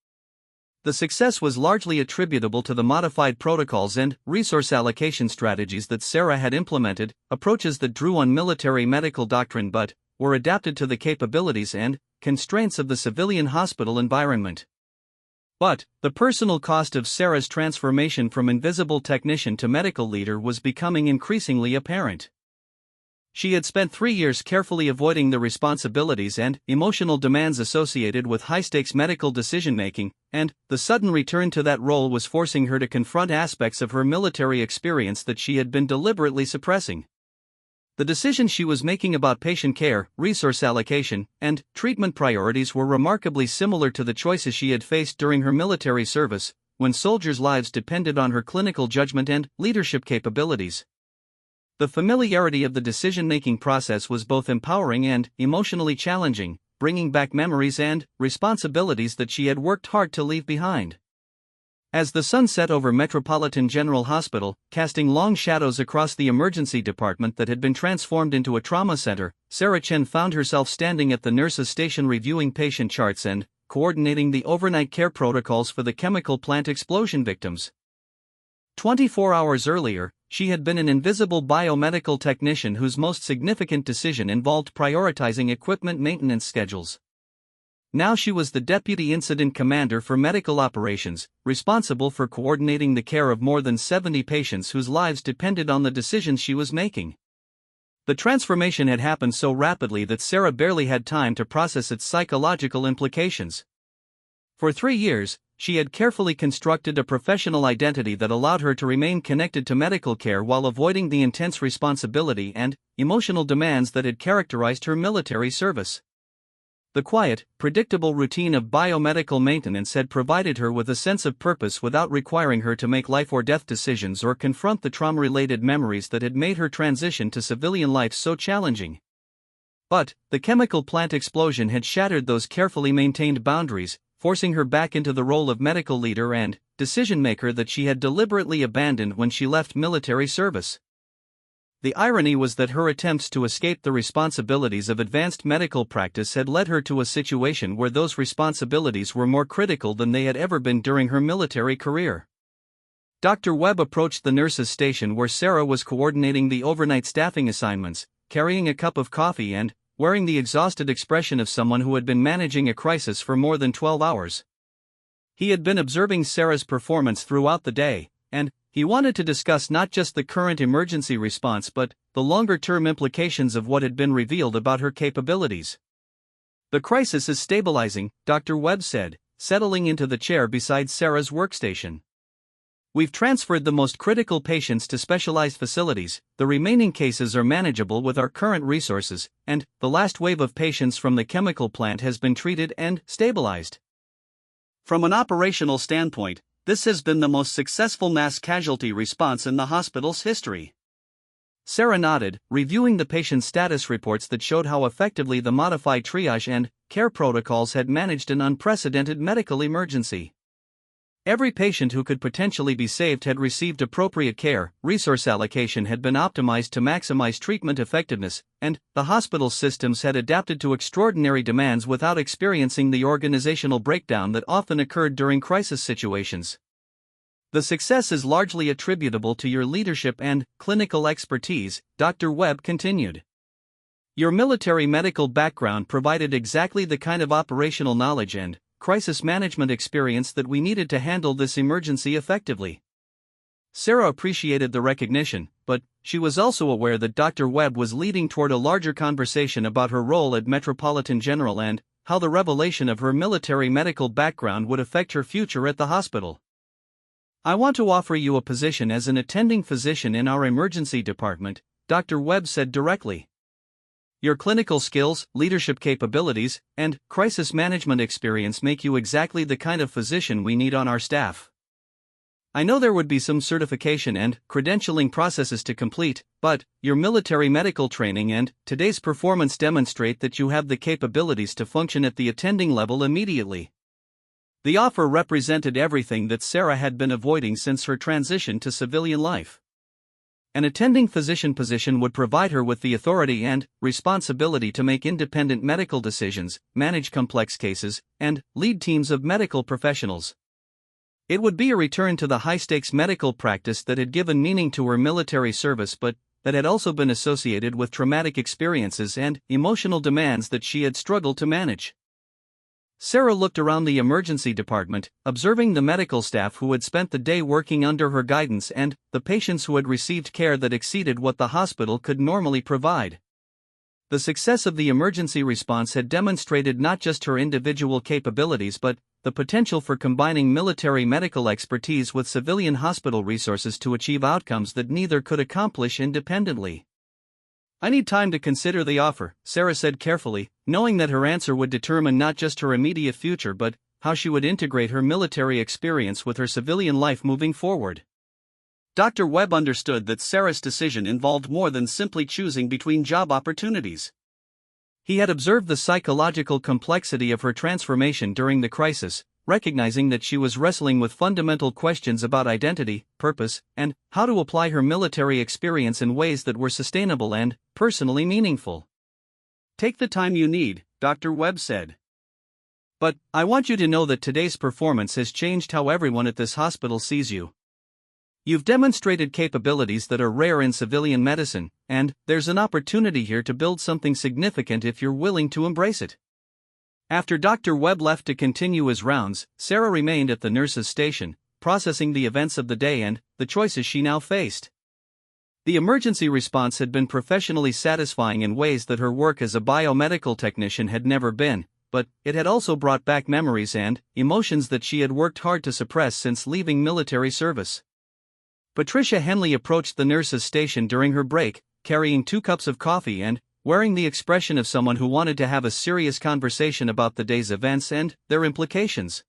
The success was largely attributable to the modified protocols and resource allocation strategies that Sarah had implemented, approaches that drew on military medical doctrine but were adapted to the capabilities and constraints of the civilian hospital environment. But the personal cost of Sarah's transformation from invisible technician to medical leader was becoming increasingly apparent. She had spent 3 years carefully avoiding the responsibilities and emotional demands associated with high-stakes medical decision-making, and the sudden return to that role was forcing her to confront aspects of her military experience that she had been deliberately suppressing. The decisions she was making about patient care, resource allocation, and treatment priorities were remarkably similar to the choices she had faced during her military service, when soldiers' lives depended on her clinical judgment and leadership capabilities. The familiarity of the decision-making process was both empowering and emotionally challenging, bringing back memories and responsibilities that she had worked hard to leave behind. As the sun set over Metropolitan General Hospital, casting long shadows across the emergency department that had been transformed into a trauma center, Sarah Chen found herself standing at the nurse's station reviewing patient charts and coordinating the overnight care protocols for the chemical plant explosion victims. 24 hours earlier, she had been an invisible biomedical technician whose most significant decision involved prioritizing equipment maintenance schedules. Now she was the Deputy Incident Commander for Medical Operations, responsible for coordinating the care of more than 70 patients whose lives depended on the decisions she was making. The transformation had happened so rapidly that Sarah barely had time to process its psychological implications. For 3 years, she had carefully constructed a professional identity that allowed her to remain connected to medical care while avoiding the intense responsibility and emotional demands that had characterized her military service. The quiet, predictable routine of biomedical maintenance had provided her with a sense of purpose without requiring her to make life-or-death decisions or confront the trauma-related memories that had made her transition to civilian life so challenging. But the chemical plant explosion had shattered those carefully maintained boundaries, forcing her back into the role of medical leader and decision-maker that she had deliberately abandoned when she left military service. The irony was that her attempts to escape the responsibilities of advanced medical practice had led her to a situation where those responsibilities were more critical than they had ever been during her military career. Dr. Webb approached the nurses' station where Sarah was coordinating the overnight staffing assignments, carrying a cup of coffee and wearing the exhausted expression of someone who had been managing a crisis for more than 12 hours. He had been observing Sarah's performance throughout the day, and he wanted to discuss not just the current emergency response but the longer-term implications of what had been revealed about her capabilities. "The crisis is stabilizing," Dr. Webb said, settling into the chair beside Sarah's workstation. "We've transferred the most critical patients to specialized facilities, the remaining cases are manageable with our current resources, and the last wave of patients from the chemical plant has been treated and stabilized. From an operational standpoint, this has been the most successful mass casualty response in the hospital's history." Sarah nodded, reviewing the patient's status reports that showed how effectively the modified triage and care protocols had managed an unprecedented medical emergency. Every patient who could potentially be saved had received appropriate care, resource allocation had been optimized to maximize treatment effectiveness, and the hospital's systems had adapted to extraordinary demands without experiencing the organizational breakdown that often occurred during crisis situations. "The success is largely attributable to your leadership and clinical expertise," Dr. Webb continued. "Your military medical background provided exactly the kind of operational knowledge and crisis management experience that we needed to handle this emergency effectively." Sarah appreciated the recognition, but she was also aware that Dr. Webb was leading toward a larger conversation about her role at Metropolitan General and how the revelation of her military medical background would affect her future at the hospital. "I want to offer you a position as an attending physician in our emergency department," Dr. Webb said directly. "Your clinical skills, leadership capabilities, and crisis management experience make you exactly the kind of physician we need on our staff. I know there would be some certification and credentialing processes to complete, but your military medical training and today's performance demonstrate that you have the capabilities to function at the attending level immediately." The offer represented everything that Sarah had been avoiding since her transition to civilian life. An attending physician position would provide her with the authority and responsibility to make independent medical decisions, manage complex cases, and lead teams of medical professionals. It would be a return to the high-stakes medical practice that had given meaning to her military service but that had also been associated with traumatic experiences and emotional demands that she had struggled to manage. Sarah looked around the emergency department, observing the medical staff who had spent the day working under her guidance and the patients who had received care that exceeded what the hospital could normally provide. The success of the emergency response had demonstrated not just her individual capabilities but the potential for combining military medical expertise with civilian hospital resources to achieve outcomes that neither could accomplish independently. "I need time to consider the offer," Sarah said carefully, knowing that her answer would determine not just her immediate future but how she would integrate her military experience with her civilian life moving forward. Dr. Webb understood that Sarah's decision involved more than simply choosing between job opportunities. He had observed the psychological complexity of her transformation during the crisis, recognizing that she was wrestling with fundamental questions about identity, purpose, and how to apply her military experience in ways that were sustainable and personally meaningful. "Take the time you need," Dr. Webb said. "But I want you to know that today's performance has changed how everyone at this hospital sees you. You've demonstrated capabilities that are rare in civilian medicine, and there's an opportunity here to build something significant if you're willing to embrace it." After Dr. Webb left to continue his rounds, Sarah remained at the nurse's station, processing the events of the day and the choices she now faced. The emergency response had been professionally satisfying in ways that her work as a biomedical technician had never been, but it had also brought back memories and emotions that she had worked hard to suppress since leaving military service. Patricia Henley approached the nurse's station during her break, carrying 2 cups of coffee and wearing the expression of someone who wanted to have a serious conversation about the day's events and their implications.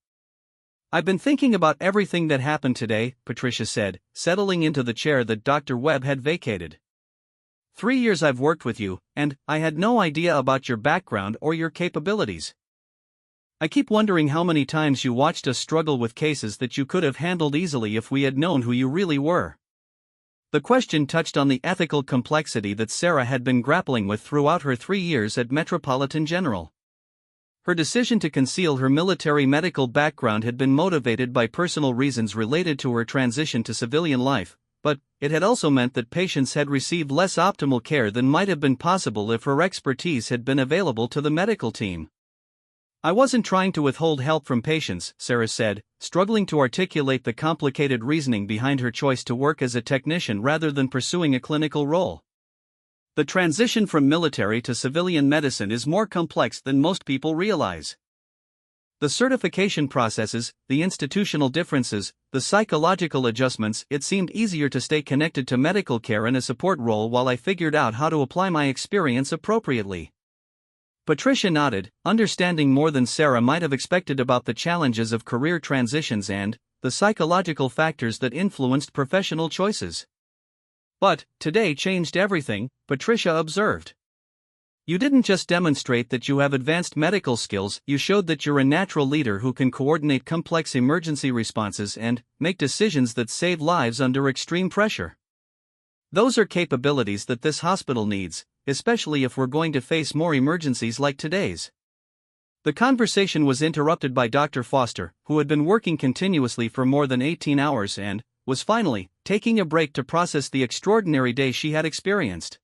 "I've been thinking about everything that happened today," Patricia said, settling into the chair that Dr. Webb had vacated. 3 years I've worked with you, and I had no idea about your background or your capabilities. I keep wondering how many times you watched us struggle with cases that you could have handled easily if we had known who you really were." The question touched on the ethical complexity that Sarah had been grappling with throughout her 3 years at Metropolitan General. Her decision to conceal her military medical background had been motivated by personal reasons related to her transition to civilian life, but it had also meant that patients had received less optimal care than might have been possible if her expertise had been available to the medical team. "I wasn't trying to withhold help from patients," Sarah said, struggling to articulate the complicated reasoning behind her choice to work as a technician rather than pursuing a clinical role. "The transition from military to civilian medicine is more complex than most people realize. The certification processes, the institutional differences, the psychological adjustments. It seemed easier to stay connected to medical care in a support role while I figured out how to apply my experience appropriately." Patricia nodded, understanding more than Sarah might have expected about the challenges of career transitions and the psychological factors that influenced professional choices. "But today changed everything," Patricia observed. "You didn't just demonstrate that you have advanced medical skills, you showed that you're a natural leader who can coordinate complex emergency responses and make decisions that save lives under extreme pressure. Those are capabilities that this hospital needs, especially if we're going to face more emergencies like today's." The conversation was interrupted by Dr. Foster, who had been working continuously for more than 18 hours and was finally taking a break to process the extraordinary day she had experienced.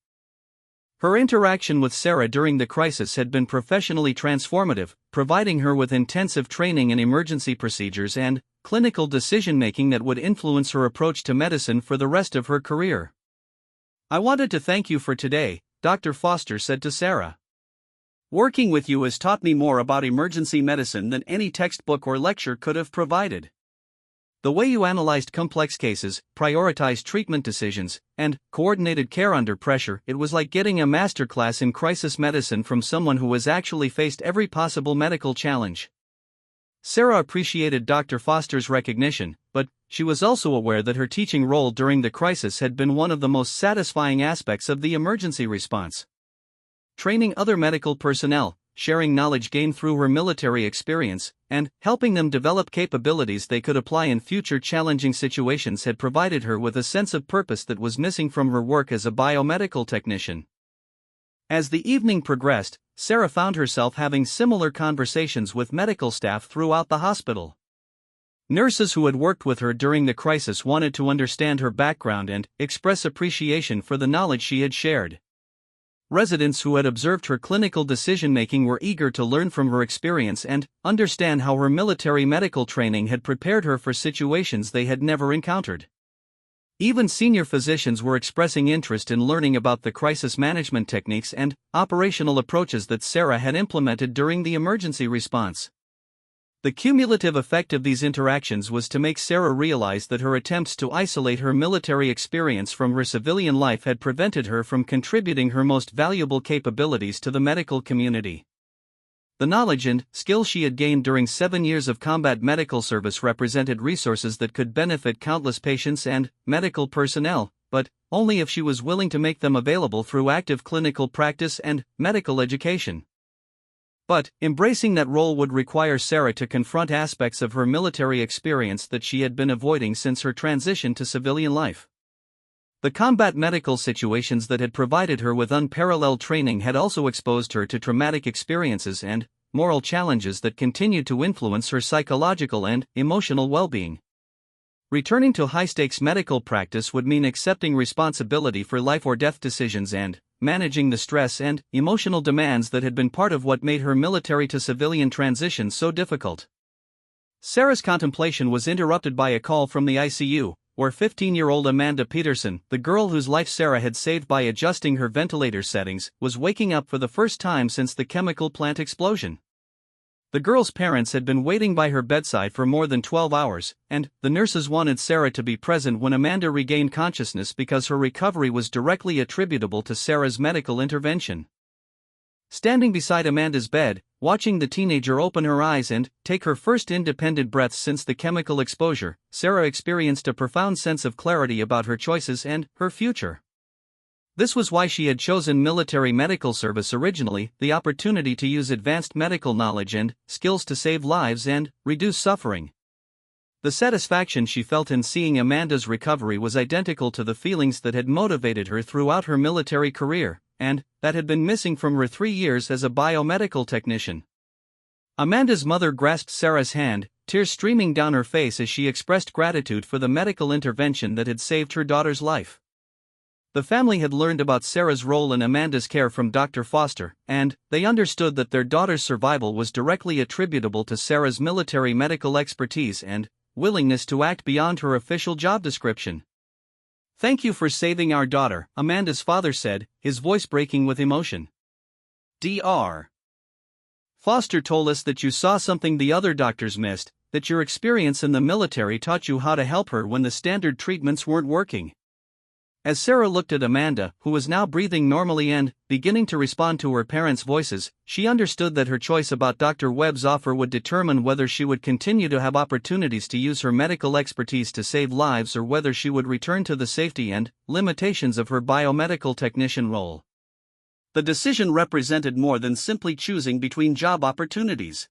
Her interaction with Sarah during the crisis had been professionally transformative, providing her with intensive training in emergency procedures and clinical decision-making that would influence her approach to medicine for the rest of her career. "I wanted to thank you for today," Dr. Foster said to Sarah. "Working with you has taught me more about emergency medicine than any textbook or lecture could have provided. The way you analyzed complex cases, prioritized treatment decisions, and coordinated care under pressure, it was like getting a masterclass in crisis medicine from someone who has actually faced every possible medical challenge." Sarah appreciated Dr. Foster's recognition, but she was also aware that her teaching role during the crisis had been one of the most satisfying aspects of the emergency response. Training other medical personnel, sharing knowledge gained through her military experience, and helping them develop capabilities they could apply in future challenging situations had provided her with a sense of purpose that was missing from her work as a biomedical technician. As the evening progressed, Sarah found herself having similar conversations with medical staff throughout the hospital. Nurses who had worked with her during the crisis wanted to understand her background and express appreciation for the knowledge she had shared. Residents who had observed her clinical decision-making were eager to learn from her experience and understand how her military medical training had prepared her for situations they had never encountered. Even senior physicians were expressing interest in learning about the crisis management techniques and operational approaches that Sarah had implemented during the emergency response. The cumulative effect of these interactions was to make Sarah realize that her attempts to isolate her military experience from her civilian life had prevented her from contributing her most valuable capabilities to the medical community. The knowledge and skills she had gained during 7 years of combat medical service represented resources that could benefit countless patients and medical personnel, but only if she was willing to make them available through active clinical practice and medical education. But embracing that role would require Sarah to confront aspects of her military experience that she had been avoiding since her transition to civilian life. The combat medical situations that had provided her with unparalleled training had also exposed her to traumatic experiences and moral challenges that continued to influence her psychological and emotional well-being. Returning to high-stakes medical practice would mean accepting responsibility for life-or-death decisions and managing the stress and emotional demands that had been part of what made her military to civilian transition so difficult. Sarah's contemplation was interrupted by a call from the ICU, where 15-year-old Amanda Peterson, the girl whose life Sarah had saved by adjusting her ventilator settings, was waking up for the first time since the chemical plant explosion. The girl's parents had been waiting by her bedside for more than 12 hours, and the nurses wanted Sarah to be present when Amanda regained consciousness because her recovery was directly attributable to Sarah's medical intervention. Standing beside Amanda's bed, watching the teenager open her eyes and take her first independent breaths since the chemical exposure, Sarah experienced a profound sense of clarity about her choices and her future. This was why she had chosen military medical service originally, the opportunity to use advanced medical knowledge and skills to save lives and reduce suffering. The satisfaction she felt in seeing Amanda's recovery was identical to the feelings that had motivated her throughout her military career, and that had been missing from her 3 years as a biomedical technician. Amanda's mother grasped Sarah's hand, tears streaming down her face as she expressed gratitude for the medical intervention that had saved her daughter's life. The family had learned about Sarah's role in Amanda's care from Dr. Foster, and they understood that their daughter's survival was directly attributable to Sarah's military medical expertise and willingness to act beyond her official job description. "Thank you for saving our daughter," Amanda's father said, his voice breaking with emotion. Dr. Foster told us that you saw something the other doctors missed, that your experience in the military taught you how to help her when the standard treatments weren't working. As Sarah looked at Amanda, who was now breathing normally and beginning to respond to her parents' voices, she understood that her choice about Dr. Webb's offer would determine whether she would continue to have opportunities to use her medical expertise to save lives or whether she would return to the safety and limitations of her biomedical technician role. The decision represented more than simply choosing between job opportunities.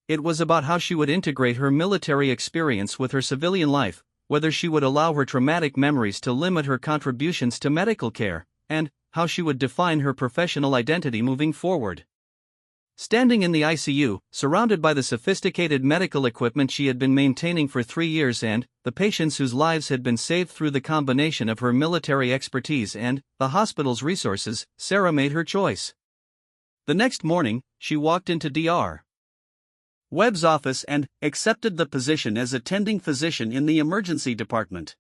It was about how she would integrate her military experience with her civilian life, whether she would allow her traumatic memories to limit her contributions to medical care, and how she would define her professional identity moving forward. Standing in the ICU, surrounded by the sophisticated medical equipment she had been maintaining for 3 years and the patients whose lives had been saved through the combination of her military expertise and the hospital's resources, Sarah made her choice. The next morning, she walked into Dr. Webb's office and accepted the position as attending physician in the emergency department.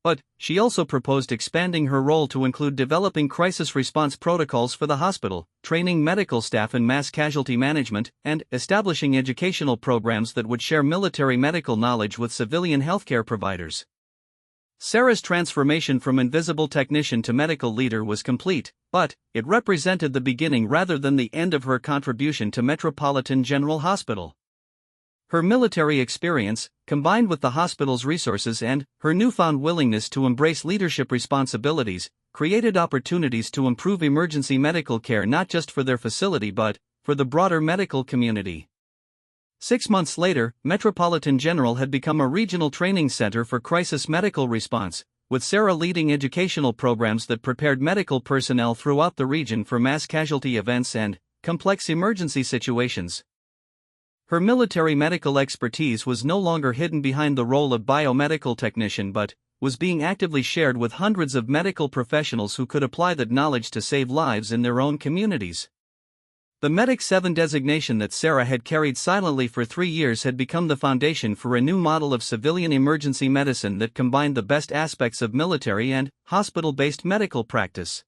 But she also proposed expanding her role to include developing crisis response protocols for the hospital, training medical staff in mass casualty management, and establishing educational programs that would share military medical knowledge with civilian healthcare providers. Sarah's transformation from invisible technician to medical leader was complete, but it represented the beginning rather than the end of her contribution to Metropolitan General Hospital. Her military experience, combined with the hospital's resources and her newfound willingness to embrace leadership responsibilities, created opportunities to improve emergency medical care not just for their facility but for the broader medical community. 6 months later, Metropolitan General had become a regional training center for crisis medical response, with Sarah leading educational programs that prepared medical personnel throughout the region for mass casualty events and complex emergency situations. Her military medical expertise was no longer hidden behind the role of biomedical technician but was being actively shared with hundreds of medical professionals who could apply that knowledge to save lives in their own communities. The Medic 7 designation that Sarah had carried silently for 3 years had become the foundation for a new model of civilian emergency medicine that combined the best aspects of military and hospital-based medical practice.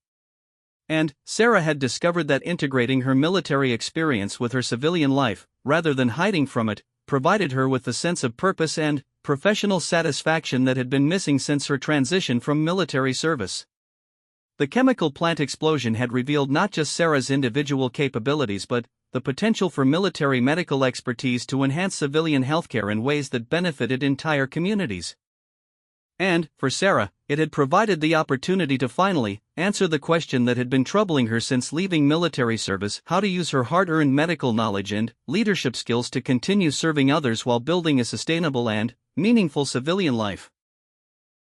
And Sarah had discovered that integrating her military experience with her civilian life, rather than hiding from it, provided her with the sense of purpose and professional satisfaction that had been missing since her transition from military service. The chemical plant explosion had revealed not just Sarah's individual capabilities but the potential for military medical expertise to enhance civilian healthcare in ways that benefited entire communities. And, for Sarah, it had provided the opportunity to finally answer the question that had been troubling her since leaving military service: how to use her hard-earned medical knowledge and leadership skills to continue serving others while building a sustainable and meaningful civilian life.